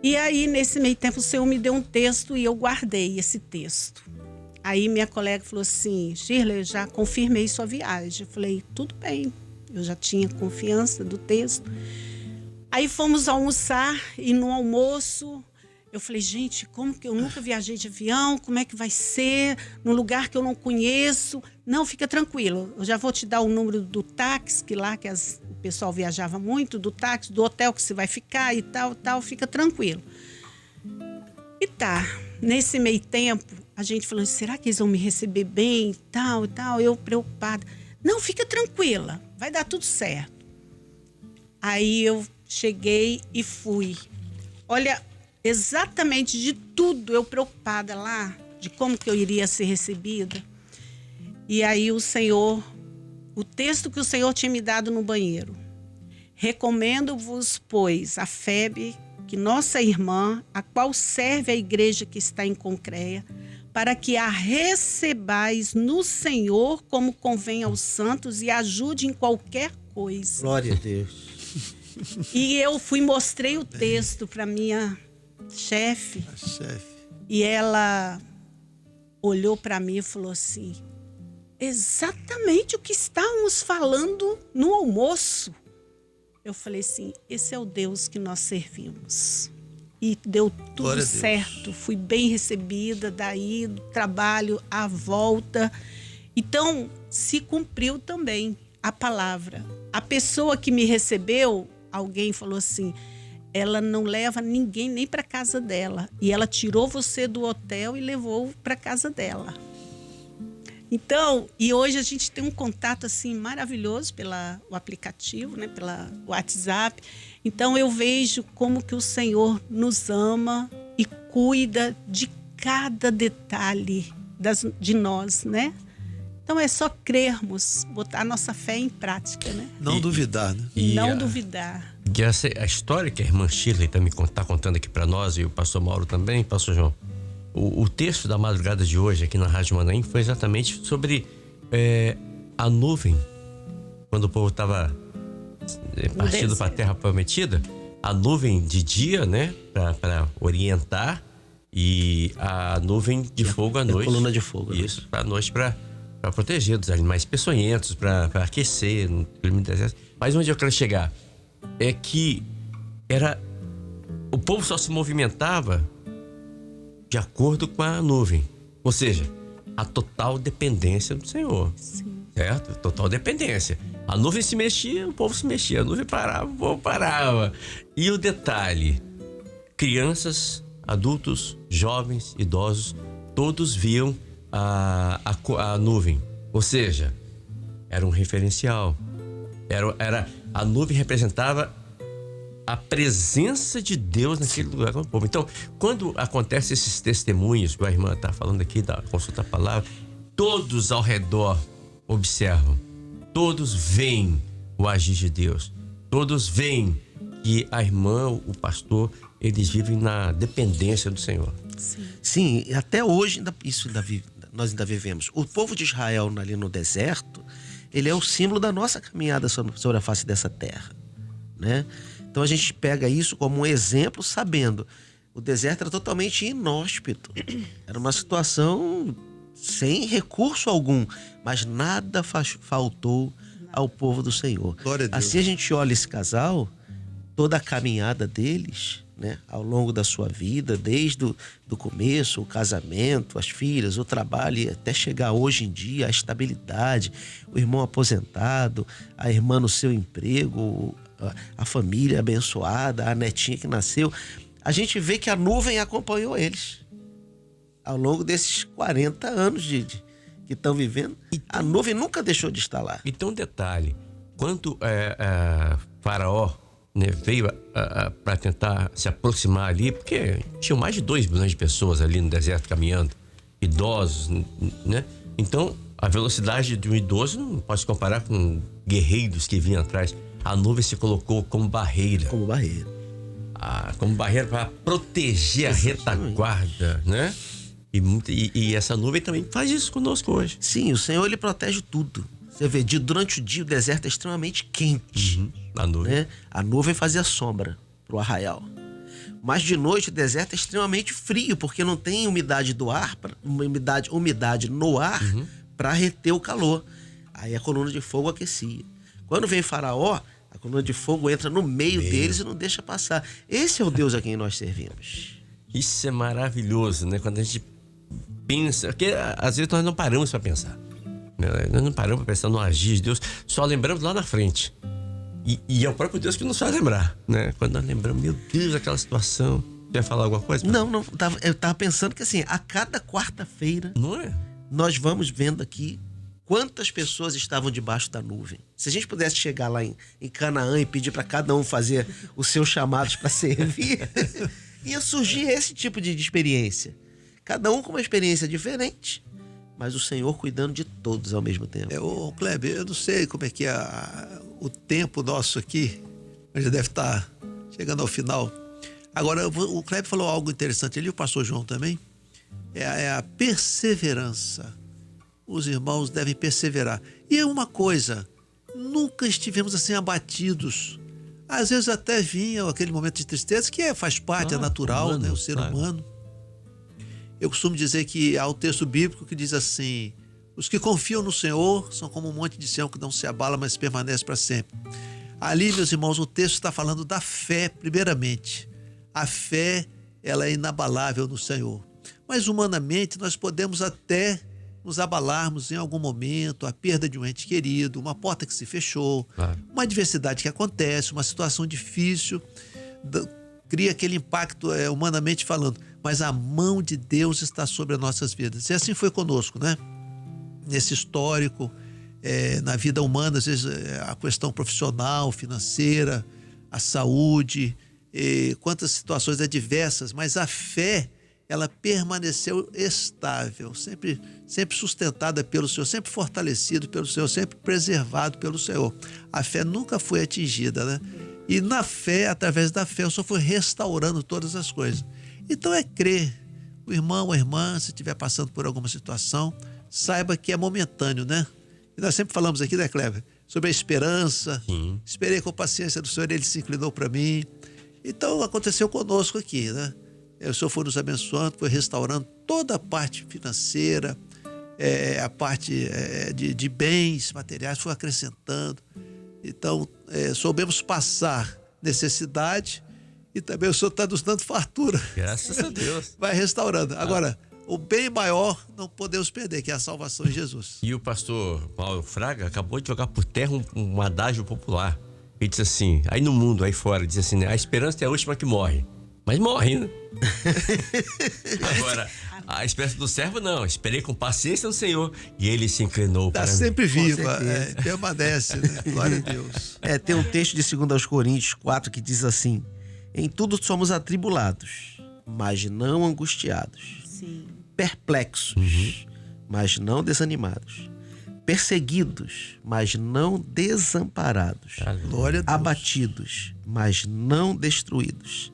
E aí, nesse meio tempo, o Senhor me deu um texto e eu guardei esse texto. Aí minha colega falou assim, Shirley, eu já confirmei sua viagem. Eu falei, tudo bem, eu já tinha confiança do texto. Aí fomos almoçar e no almoço eu falei, gente, como que eu nunca viajei de avião, como é que vai ser num lugar que eu não conheço? Não, fica tranquilo, eu já vou te dar o número do táxi, que lá que o pessoal viajava muito, do táxi, do hotel que você vai ficar e tal, fica tranquilo. E tá, nesse meio tempo, a gente falando, será que eles vão me receber bem e tal, eu preocupada. Não, fica tranquila, vai dar tudo certo. Aí eu cheguei e fui. Olha, exatamente de tudo eu preocupada lá, de como que eu iria ser recebida. E aí o texto que o Senhor tinha me dado no banheiro. Recomendo-vos, pois, a Febe, que nossa irmã, a qual serve a igreja que está em Concreia, para que a recebais no Senhor como convém aos santos e ajude em qualquer coisa. Glória a Deus. E eu mostrei o texto para minha chefe. A chefe. E ela olhou para mim e falou assim, exatamente o que estávamos falando no almoço. Eu falei assim, esse é o Deus que nós servimos. E deu tudo certo, fui bem recebida daí, do trabalho, à volta. Então, se cumpriu também a palavra. A pessoa que me recebeu, alguém falou assim, ela não leva ninguém nem para casa dela. E ela tirou você do hotel e levou para casa dela. Então, e hoje a gente tem um contato assim maravilhoso pelo aplicativo, né, pela WhatsApp. Então eu vejo como que o Senhor nos ama e cuida de cada detalhe de nós, né? Então é só crermos, botar a nossa fé em prática, né? Não duvidar, né? Não duvidar. E a história que a irmã Shirley está contando aqui para nós, e o pastor Mauro também, pastor João. O texto da madrugada de hoje aqui na Rádio Manaim foi exatamente sobre a nuvem. Quando o povo estava partindo para a Terra Prometida, a nuvem de dia, né, para orientar, e a nuvem de fogo à noite. Coluna de fogo. Isso, para a noite, para proteger dos animais peçonhentos, para aquecer no clima do deserto. Mas onde eu quero chegar é que o povo só se movimentava de acordo com a nuvem. Ou seja, a total dependência do Senhor. Sim. Certo? Total dependência. A nuvem se mexia, o povo se mexia. A nuvem parava, o povo parava. E o detalhe, crianças, adultos, jovens, idosos, todos viam a nuvem. Ou seja, era um referencial. A nuvem representava a presença de Deus naquele lugar com o povo. Então, quando acontecem esses testemunhos, que a irmã está falando aqui da consulta da palavra, todos ao redor observam, todos veem o agir de Deus, todos veem que a irmã, o pastor, eles vivem na dependência do Senhor. Sim, até hoje nós ainda vivemos. O povo de Israel ali no deserto, ele é o símbolo da nossa caminhada sobre a face dessa terra, né? Então a gente pega isso como um exemplo, sabendo o deserto era totalmente inóspito. Era uma situação sem recurso algum, mas nada faltou ao povo do Senhor. Glória a Deus. Assim a gente olha esse casal, toda a caminhada deles, né, ao longo da sua vida, desde o começo, o casamento, as filhas, o trabalho, e até chegar hoje em dia, a estabilidade, o irmão aposentado, a irmã no seu emprego, a família abençoada, a netinha que nasceu. A gente vê que a nuvem acompanhou eles ao longo desses 40 anos que estão vivendo. A nuvem nunca deixou de estar lá. Então, um detalhe, quando Faraó, né, veio para tentar se aproximar ali, porque tinham mais de 2 milhões de pessoas ali no deserto caminhando, idosos, né? Então, a velocidade de um idoso não pode se comparar com guerreiros que vinham atrás. A nuvem se colocou como barreira. Como barreira. Como barreira para proteger a retaguarda, né? E essa nuvem também faz isso conosco hoje. Sim, o Senhor, ele protege tudo. Você vê, durante o dia o deserto é extremamente quente. A nuvem. Né? A nuvem fazia sombra pro arraial. Mas de noite o deserto é extremamente frio, porque não tem umidade do ar, umidade no ar para reter o calor. Aí a coluna de fogo aquecia. Quando vem Faraó, a coluna de fogo entra no meio deles e não deixa passar. Esse é o Deus a quem nós servimos. Isso é maravilhoso, né? Quando a gente pensa, porque às vezes nós não paramos para pensar, né? Nós não paramos para pensar no agir de Deus, só lembramos lá na frente. E é o próprio Deus que nos faz lembrar, né? Quando nós lembramos, meu Deus, aquela situação, Você ia falar alguma coisa? Não, eu tava pensando que assim, a cada quarta-feira Não é? nós vamos vendo aqui quantas pessoas estavam debaixo da nuvem. Se a gente pudesse chegar lá em Canaã e pedir para cada um fazer os seus chamados para servir, ia surgir esse tipo de experiência. Cada um com uma experiência diferente, mas o Senhor cuidando de todos ao mesmo tempo. Ô, Kleber, eu não sei como é que é o tempo nosso aqui, mas já deve estar chegando ao final. Agora, o Kleber falou algo interessante ali, o pastor João também, é a perseverança. Os irmãos devem perseverar. E é uma coisa, nunca estivemos assim abatidos. Às vezes até vinha aquele momento de tristeza, que faz parte, é natural, humano, né? O ser claro. humano. Eu costumo dizer que há o texto bíblico que diz assim: os que confiam no Senhor são como um monte de Sião que não se abala, mas permanece para sempre. Ali, meus irmãos, o texto está falando da fé, primeiramente. A fé, ela é inabalável no Senhor. Mas humanamente nós podemos até nos abalarmos em algum momento, a perda de um ente querido, uma porta que se fechou, Claro. uma adversidade que acontece, uma situação difícil, cria aquele impacto humanamente falando. Mas a mão de Deus está sobre as nossas vidas. E assim foi conosco, né? Nesse histórico, na vida humana, às vezes a questão profissional, financeira, a saúde, quantas situações adversas, mas a fé, ela permaneceu estável, sempre sustentada pelo Senhor, sempre fortalecido pelo Senhor, sempre preservado pelo Senhor. A fé nunca foi atingida, né? E na fé, através da fé, o Senhor foi restaurando todas as coisas. Então é crer. O irmão, a irmã, se estiver passando por alguma situação, saiba que é momentâneo, né? E nós sempre falamos aqui, né, Kleber? Sobre a esperança. Sim. Esperei com paciência do Senhor, Ele se inclinou para mim. Então aconteceu conosco aqui, né? O Senhor foi nos abençoando, foi restaurando toda a parte financeira, a parte de bens materiais, foi acrescentando. Então, soubemos passar necessidade e também o Senhor está nos dando fartura. Graças a Deus. Vai restaurando. Agora, o bem maior não podemos perder, que é a salvação em Jesus. E o pastor Paulo Fraga acabou de jogar por terra um adágio popular. Ele diz assim, aí no mundo, aí fora, diz assim, né, a esperança é a última que morre. Mas morre, né? Agora, a esperança do servo não. Esperei com paciência no Senhor e ele se inclinou para Está mim. sempre viva, certeza. permanece, né? Glória a Deus. Tem um texto de 2 Coríntios 4 que diz assim: em tudo somos atribulados, mas não angustiados, Sim. perplexos, mas não desanimados, perseguidos, mas não desamparados, Glória a Deus. abatidos, mas não destruídos,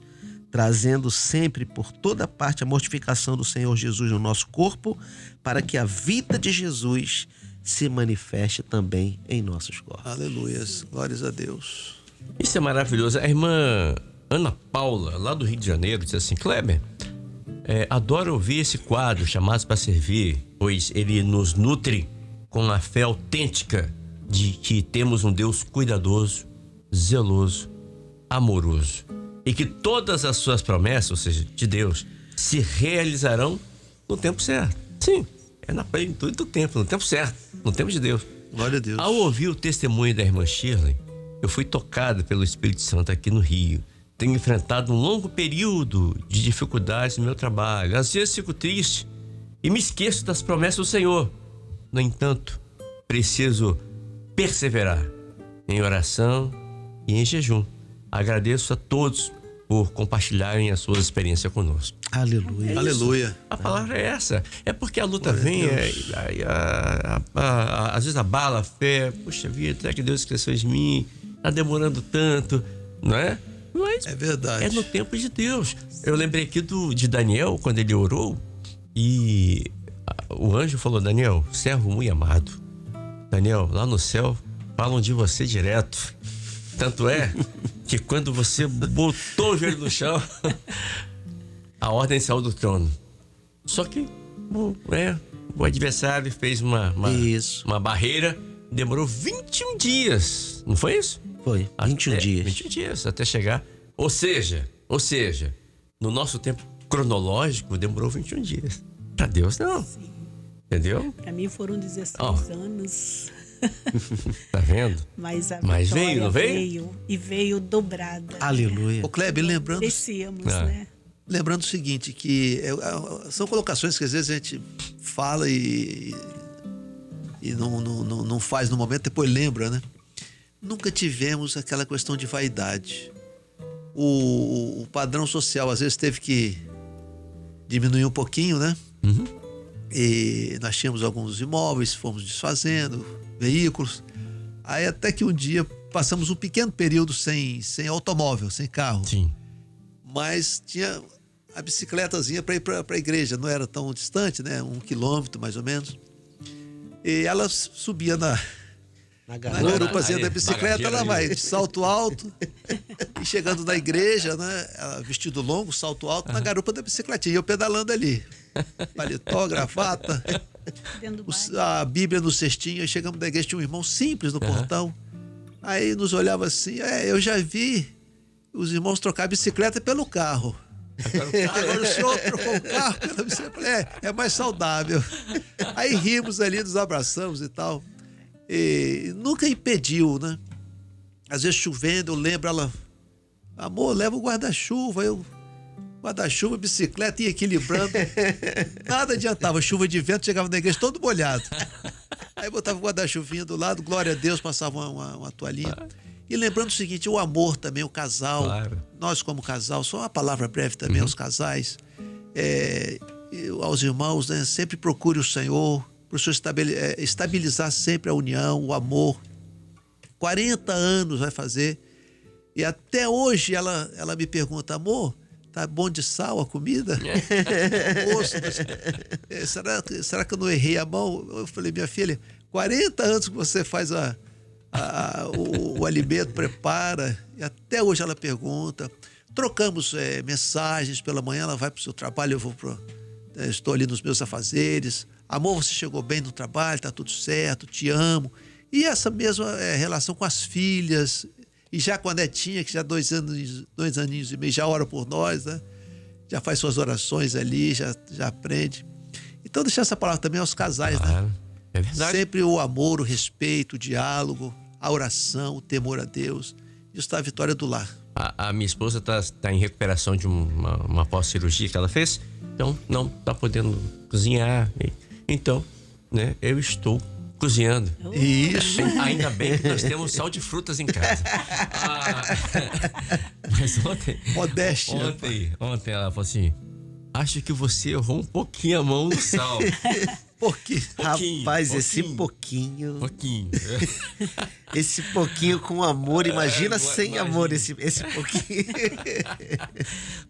trazendo sempre por toda parte a mortificação do Senhor Jesus no nosso corpo, para que a vida de Jesus se manifeste também em nossos corpos. Aleluias. Glórias a Deus. Isso é maravilhoso. A irmã Ana Paula, lá do Rio de Janeiro, diz assim, Kleber, adoro ouvir esse quadro, Chamados para Servir, pois ele nos nutre com a fé autêntica de que temos um Deus cuidadoso, zeloso, amoroso e que todas as suas promessas, ou seja, de Deus, se realizarão no tempo certo. Sim, é na plenitude do tempo, no tempo certo, no tempo de Deus. Glória a Deus. Ao ouvir o testemunho da irmã Shirley, eu fui tocado pelo Espírito Santo aqui no Rio. Tenho enfrentado um longo período de dificuldades no meu trabalho. Às vezes fico triste e me esqueço das promessas do Senhor. No entanto, preciso perseverar em oração e em jejum. Agradeço a todos por compartilharem as suas experiências conosco. Aleluia. Aleluia. A palavra é essa. É porque a luta Glória a vem, Deus. às vezes abala a fé. Puxa vida, será que Deus esqueceu de mim? Tá demorando tanto, não é? Mas É verdade. é no tempo de Deus. Eu lembrei aqui de Daniel, quando ele orou, e o anjo falou, Daniel, servo muito amado. Daniel, lá no céu, falam de você direto. Tanto é que quando você botou o joelho no chão, a ordem saiu do trono. Só que o adversário fez uma barreira, demorou 21 dias, não foi isso? Foi, 21 dias. 21 dias até chegar. Ou seja, no nosso tempo cronológico, demorou 21 dias. Pra Deus, não. Sim. Entendeu? Para mim foram 16 anos. Tá vendo? Mas a Mas vitória veio, não veio? E veio dobrada. Aleluia. Ô Kleber, lembrando, Merecíamos, Ah. né? lembrando o seguinte, que são colocações que às vezes a gente fala e não faz no momento, depois lembra, né? Nunca tivemos aquela questão de vaidade. O padrão social às vezes teve que diminuir um pouquinho, né? E nós tínhamos alguns imóveis, fomos desfazendo, veículos. Aí até que um dia passamos um pequeno período sem automóvel, sem carro. Sim. Mas tinha a bicicletazinha para ir para a igreja, não era tão distante, né? 1 quilômetro mais ou menos. E ela subia na garupazinha da bicicleta, ela vai de salto alto e chegando na igreja, né? Ela, vestido longo, salto alto, na garupa da bicicletinha. E eu pedalando ali. Paletó, gravata, a Bíblia no cestinho. Aí chegamos na igreja, tinha um irmão simples no portão. Aí nos olhava assim, eu já vi os irmãos trocar a bicicleta pelo carro. Agora o senhor trocou o carro pela bicicleta. É mais saudável. Aí rimos ali, nos abraçamos e tal. E nunca impediu, né? Às vezes chovendo, eu lembro ela, amor, leva o guarda-chuva. Guarda-chuva, bicicleta, ia equilibrando. Nada adiantava, chuva de vento, chegava na igreja todo molhado. Aí botava o guarda-chuvinha do lado, glória a Deus, passava uma toalhinha. E lembrando o seguinte, o amor também, o casal. Claro. Nós como casal, só uma palavra breve também aos casais. Aos irmãos, né? Sempre procure o Senhor, para o Senhor estabilizar sempre a união, o amor. 40 anos vai fazer. E até hoje ela me pergunta, amor, tá bom de sal a comida? Moço, será que eu não errei a mão? Eu falei, minha filha, 40 anos que você faz o alimento, prepara, e até hoje ela pergunta. Trocamos mensagens pela manhã, ela vai para o seu trabalho, estou ali nos meus afazeres. Amor, você chegou bem no trabalho, tá tudo certo, te amo. E essa mesma relação com as filhas, e já com a netinha, que já 2 aninhos e meio, já ora por nós, né? Já faz suas orações ali, já aprende. Então, deixar essa palavra também aos casais, né? É verdade. Sempre o amor, o respeito, o diálogo, a oração, o temor a Deus. Isso está a vitória do lar. A minha esposa tá em recuperação de uma pós-cirurgia que ela fez, então não tá podendo cozinhar. Então, né, eu estou cozinhando. Isso. Ainda bem que nós temos sal de frutas em casa. Mas ontem... Modéstia. Ontem ela falou assim, acho que você errou um pouquinho a mão no sal. Pouquinho. Rapaz, esse pouquinho. Esse pouquinho com amor, imagina sem amor esse pouquinho.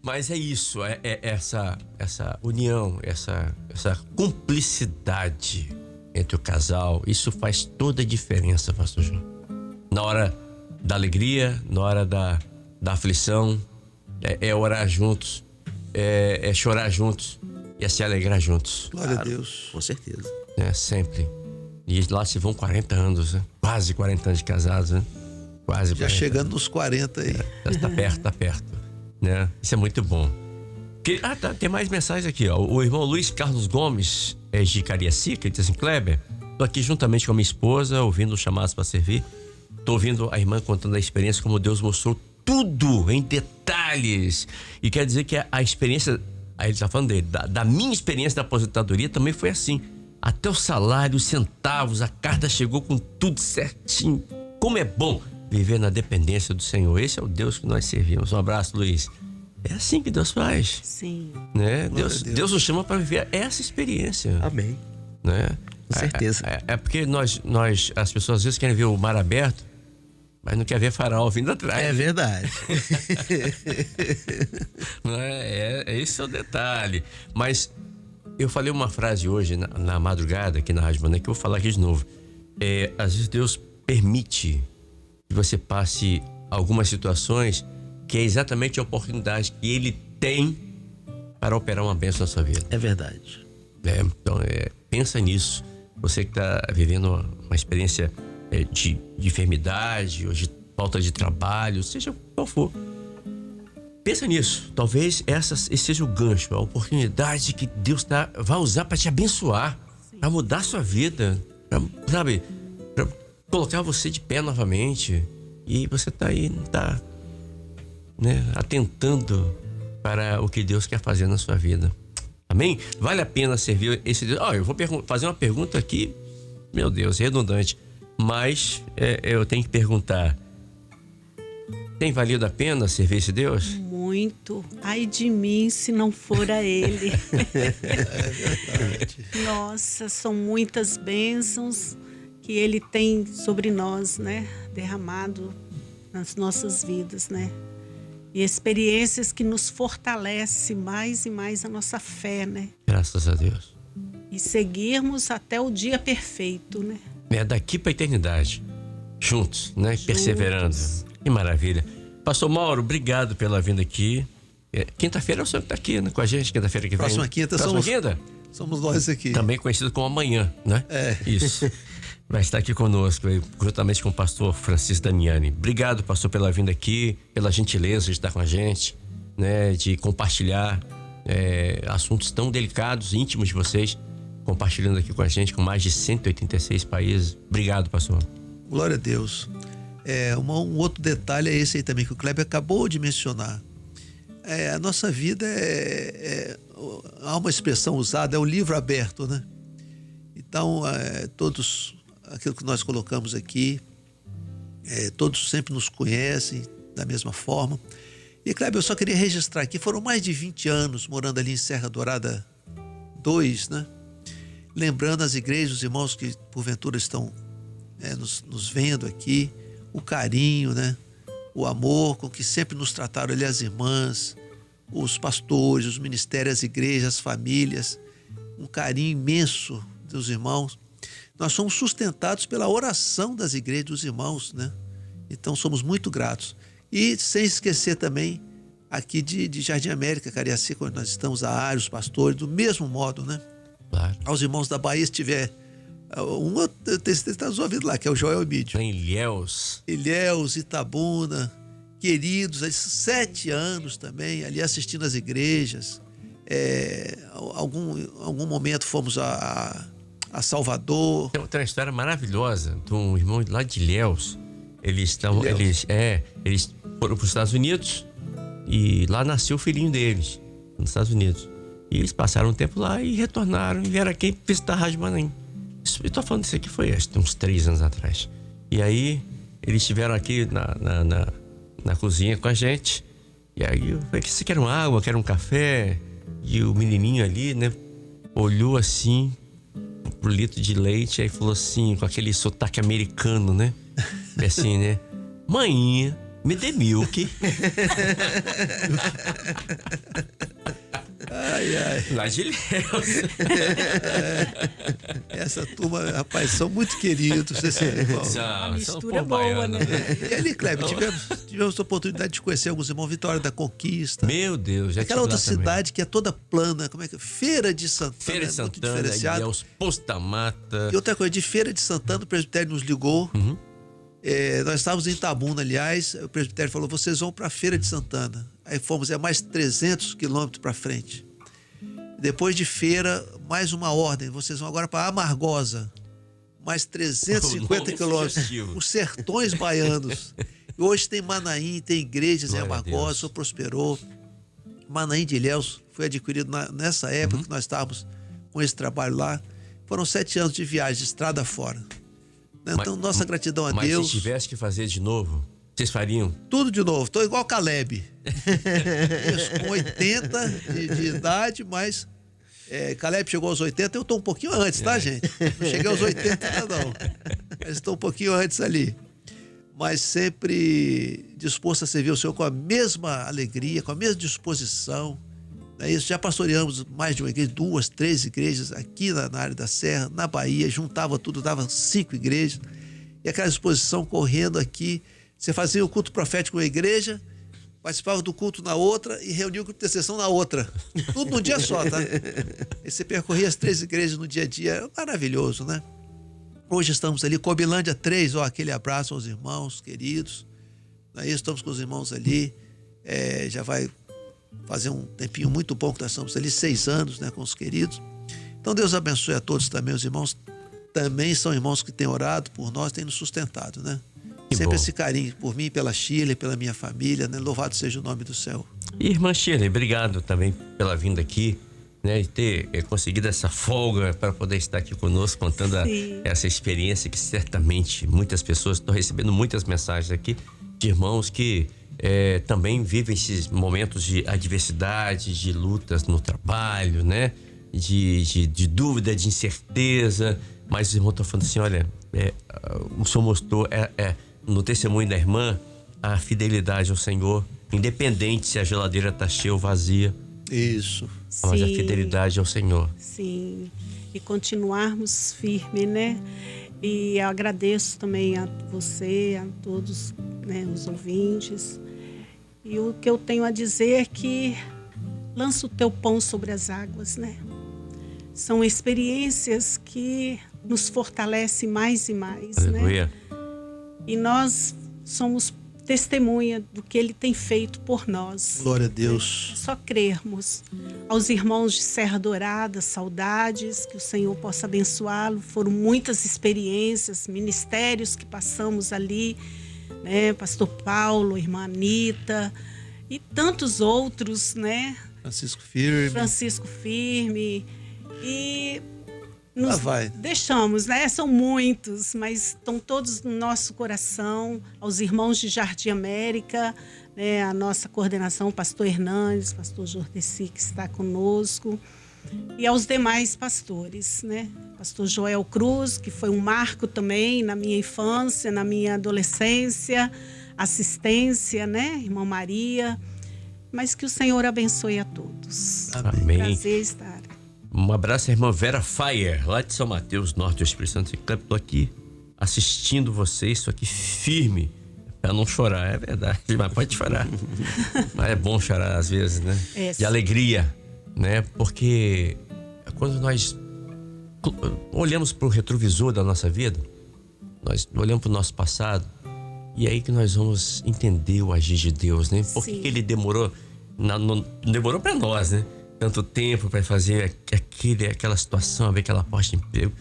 Mas é isso, essa união, essa cumplicidade entre o casal, isso faz toda a diferença, pastor João. Na hora da alegria, na hora da aflição, é orar juntos, é chorar juntos, e a se alegrar juntos. Glória a Deus. Com certeza. Sempre. E lá se vão 40 anos, né? Quase 40 anos de casados, né? Quase 40. Já chegando nos 40 aí. Tá perto, né? Isso é muito bom. Tem mais mensagens aqui, ó. O irmão Luiz Carlos Gomes, de Cariacica, ele diz assim, Kleber, tô aqui juntamente com a minha esposa, ouvindo os chamados para servir. Tô ouvindo a irmã contando a experiência, como Deus mostrou tudo em detalhes. E quer dizer que a experiência... Aí ele tá falando dele, da minha experiência da aposentadoria também foi assim. Até o salário, os centavos, a carta chegou com tudo certinho. Como é bom viver na dependência do Senhor. Esse é o Deus que nós servimos. Um abraço, Luiz. É assim que Deus faz. Sim. Né? Deus nos chama para viver essa experiência. Amém. Né? Com certeza. É porque as pessoas às vezes querem ver o mar aberto, mas não quer ver Faraó vindo atrás. É verdade. Esse é o detalhe. Mas eu falei uma frase hoje na madrugada aqui na Rádio Mané, que eu vou falar aqui de novo. Às vezes Deus permite que você passe algumas situações que é exatamente a oportunidade que Ele tem para operar uma bênção na sua vida. É verdade. Então, pensa nisso. Você que está vivendo uma experiência de enfermidade ou de falta de trabalho, seja qual for. Pensa nisso. Talvez esse seja o gancho, a oportunidade que Deus vai usar para te abençoar, para mudar a sua vida, para colocar você de pé novamente. E você está aí, não está, né, atentando para o que Deus quer fazer na sua vida. Amém? Vale a pena servir esse Deus? Eu vou fazer uma pergunta aqui, meu Deus, redundante, mas eu tenho que perguntar: tem valido a pena servir esse Deus? Muito. Ai de mim se não for a Ele. Nossa, são muitas bênçãos que Ele tem sobre nós, né? Derramado nas nossas vidas, né? E experiências que nos fortalecem mais e mais a nossa fé, né? Graças a Deus. E seguirmos até o dia perfeito, né? Daqui para a eternidade. Juntos, né? Juntos. Perseverando. Que maravilha. Pastor Mauro, obrigado pela vinda aqui. Quinta-feira o senhor está aqui, né, com a gente, quinta-feira que vem. Próxima quinta somos nós aqui. Também conhecido como amanhã, né? Isso. Vai estar aqui conosco, juntamente com o pastor Francisco Damiani. Obrigado, pastor, pela vinda aqui, pela gentileza de estar com a gente, né? De compartilhar assuntos tão delicados, íntimos de vocês, compartilhando aqui com a gente, com mais de 186 países. Obrigado, pastor. Glória a Deus. Um outro detalhe é esse aí também que o Kleber acabou de mencionar. A nossa vida há uma expressão usada, é o livro aberto, né? Então, todos, aquilo que nós colocamos aqui, todos sempre nos conhecem da mesma forma. E, Kleber, eu só queria registrar aqui, foram mais de 20 anos morando ali em Serra Dourada 2, né? Lembrando as igrejas, os irmãos que porventura estão nos vendo aqui, o carinho, né? O amor com que sempre nos trataram ali as irmãs, os pastores, os ministérios, as igrejas, as famílias, um carinho imenso dos irmãos. Nós somos sustentados pela oração das igrejas dos irmãos, né? Então somos muito gratos. E sem esquecer também aqui de Jardim América, Cariacica, onde nós estamos, a área, os pastores, do mesmo modo, né? Claro. Aos irmãos da Bahia, se tiver está nos ouvindo lá, que é o Joel Emídio. Em Ilhéus, Itabuna, queridos, há 7 anos também, ali assistindo às igrejas. Algum momento fomos a Salvador. Tem uma história maravilhosa de um irmão lá de Ilhéus. Eles foram para os Estados Unidos e lá nasceu o filhinho deles, nos Estados Unidos. E eles passaram um tempo lá e retornaram e vieram aqui visitar a Rádio Manaim. Eu tô falando isso aqui foi uns 3 anos atrás. E aí eles estiveram aqui na cozinha com a gente. E aí eu falei: você quer uma água, quer um café? E o menininho ali, né, olhou assim pro litro de leite, aí falou assim, com aquele sotaque americano, né? Assim, né? Mainha, me dê milk. Ai. Lá de Ilhéus. Essa turma, rapaz, são muito queridos. A mistura boa, né? E ali, Kleber, tivemos a oportunidade de conhecer alguns irmãos, Vitória da Conquista. Meu Deus, já aquela outra cidade também. que é toda plana, como é que é? Feira de Santana. Feira de Santana, Ilhéus, Poço da Mata. E outra coisa, de Feira de Santana, o presbitério nos ligou. Uhum. Nós estávamos em Itabuna, aliás, o presbitério falou: vocês vão para a Feira de Santana. Aí fomos, mais 300 quilômetros para frente. Depois de Feira, mais uma ordem, vocês vão agora para Amargosa, mais 350 quilômetros, os sertões baianos. E hoje tem Manaim, tem igrejas em Amargosa, o senhor prosperou. Manaim de Ilhéus foi adquirido nessa época que nós estávamos com esse trabalho lá. Foram 7 anos de viagem, de estrada fora. Então, nossa gratidão a Deus. Mas se tivesse que fazer de novo, vocês fariam? Tudo de novo. Estou igual Caleb. Isso, com 80 de idade, mas Caleb chegou aos 80, eu estou um pouquinho antes, tá, gente? Não cheguei aos 80 ainda não. Mas estou um pouquinho antes ali. Mas sempre disposto a servir o Senhor com a mesma alegria, com a mesma disposição. É isso, já pastoreamos mais de uma igreja, 2, 3 igrejas aqui na área da Serra, na Bahia, juntava tudo, dava 5 igrejas. E aquela disposição correndo aqui. Você fazia o culto profético na igreja, participava do culto na outra e reunia o culto de intercessão na outra. Tudo num dia só, tá? E você percorria as 3 igrejas no dia a dia. Maravilhoso, né? Hoje estamos ali, Cobilândia 3, aquele abraço aos irmãos queridos. Aí estamos com os irmãos ali. Já vai fazer um tempinho muito bom que nós estamos ali, 6 anos, né, com os queridos. Então Deus abençoe a todos também. Os irmãos também são irmãos que têm orado por nós, têm nos sustentado, né? Sempre esse carinho por mim, pela Sheila, pela minha família, né? Louvado seja o nome do céu. E irmã Shirley, obrigado também pela vinda aqui, né? E ter conseguido essa folga para poder estar aqui conosco, contando essa experiência que certamente muitas pessoas, estou recebendo muitas mensagens aqui de irmãos que também vivem esses momentos de adversidade, de lutas no trabalho, né? De dúvida, de incerteza. Mas o irmão está falando assim, olha, o Senhor mostrou no testemunho da irmã a fidelidade ao Senhor, independente se a geladeira está cheia ou vazia. Isso. Mas a fidelidade ao Senhor. Sim, e continuarmos firmes, né? E eu agradeço também a você, a todos, né, os ouvintes. E o que eu tenho a dizer é que lança o teu pão sobre as águas, né? São experiências que nos fortalecem mais e mais, Aleluia. né? E nós somos testemunha do que Ele tem feito por nós. Glória a Deus. Só crermos. Aos irmãos de Serra Dourada, saudades, que o Senhor possa abençoá-lo. Foram muitas experiências, ministérios que passamos ali, né? Pastor Paulo, irmã Anita e tantos outros, né? Francisco Firme. E nos deixamos, né? São muitos, mas estão todos no nosso coração. Aos irmãos de Jardim América, né? A nossa coordenação, pastor Hernandes, pastor Jordeci, que está conosco. E aos demais pastores, né? Pastor Joel Cruz, que foi um marco também na minha infância, na minha adolescência. Assistência, né? Irmã Maria. Mas que o Senhor abençoe a todos. Amém. Prazer estar. Um abraço à irmã Vera Fire, lá de São Mateus, Norte do Espírito Santo. Estou aqui assistindo vocês, estou aqui firme, para não chorar, é verdade, mas pode chorar. Mas é bom chorar às vezes, né? De alegria, né? Porque quando nós olhamos para o retrovisor da nossa vida, nós olhamos para o nosso passado, e é aí que nós vamos entender o agir de Deus, né? Por que ele demorou, não demorou para nós, né? Tanto tempo para fazer aquela situação, ver aquela posta de emprego.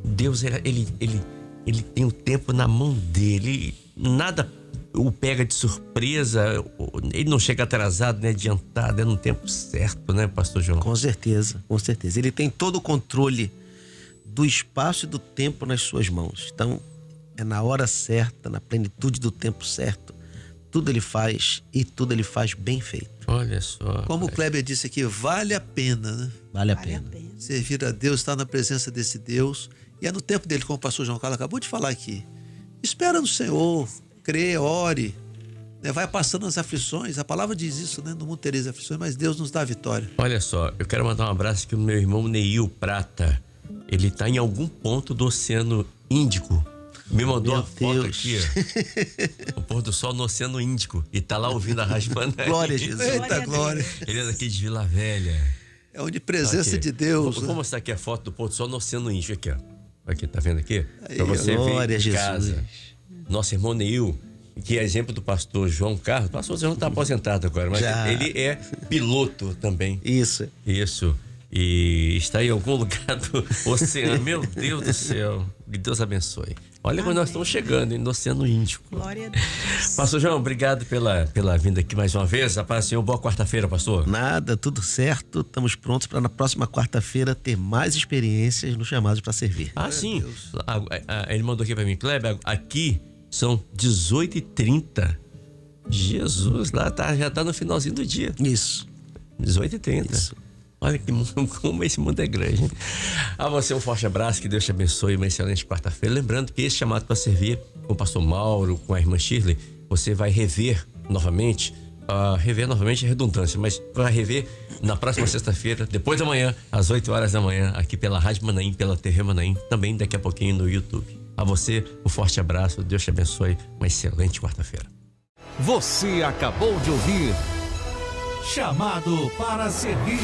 Deus, ele tem o tempo na mão dele. Nada o pega de surpresa. Ele não chega atrasado, nem adiantado. É no tempo certo, né, pastor João? Com certeza, com certeza. Ele tem todo o controle do espaço e do tempo nas suas mãos. Então, é na hora certa, na plenitude do tempo certo. Tudo ele faz e tudo ele faz bem feito. Olha só. Como o Kleber disse aqui, vale a pena, né? Vale a pena. Servir a Deus, estar na presença desse Deus. E é no tempo dele, como o pastor João Carlos acabou de falar aqui. Espera no Senhor, crê, ore. Né? Vai passando as aflições. A palavra diz isso, né? No mundo tereis aflições, mas Deus nos dá a vitória. Olha só, eu quero mandar um abraço aqui pro meu irmão Neil Prata. Ele tá em algum ponto do Oceano Índico. Me mandou uma foto aqui, ó. O pôr do sol no Oceano Índico. E tá lá ouvindo a Rádio Manaim. Glória a Jesus. Eita, glória. Ele é daqui de Vila Velha. É onde presença de Deus. Vou mostrar aqui a foto do pôr do sol no Oceano Índico. Aqui, ó. Aqui, tá vendo aqui? Pra você glória ver a em casa. Jesus. Nosso irmão Neil, que é exemplo do pastor João Carlos. O pastor João tá aposentado agora, mas ele é piloto também. Isso. E está em algum lugar do oceano. Meu Deus do céu. Que Deus abençoe. Olha quando nós estamos chegando no Oceano Índico. Glória a Deus. Pastor João, obrigado pela vinda aqui mais uma vez. A paz do Senhor, boa quarta-feira, pastor. Nada, tudo certo. Estamos prontos para na próxima quarta-feira ter mais experiências no Chamados para Servir. Ah, sim. Ele mandou aqui para mim, Kleber, aqui são 18h30. Jesus, lá já tá no finalzinho do dia. Isso. 18h30. Isso. Olha como esse mundo é grande, hein? A você um forte abraço, que Deus te abençoe, uma excelente quarta-feira. Lembrando que esse Chamado para Servir, com o pastor Mauro, com a irmã Shirley, você vai rever novamente é redundância, mas vai rever na próxima sexta-feira, depois da manhã, às 8 horas da manhã, aqui pela Rádio Manaim, pela TV Manaim, também daqui a pouquinho no YouTube. A você um forte abraço, Deus te abençoe, uma excelente quarta-feira. Você acabou de ouvir Chamado para Servir.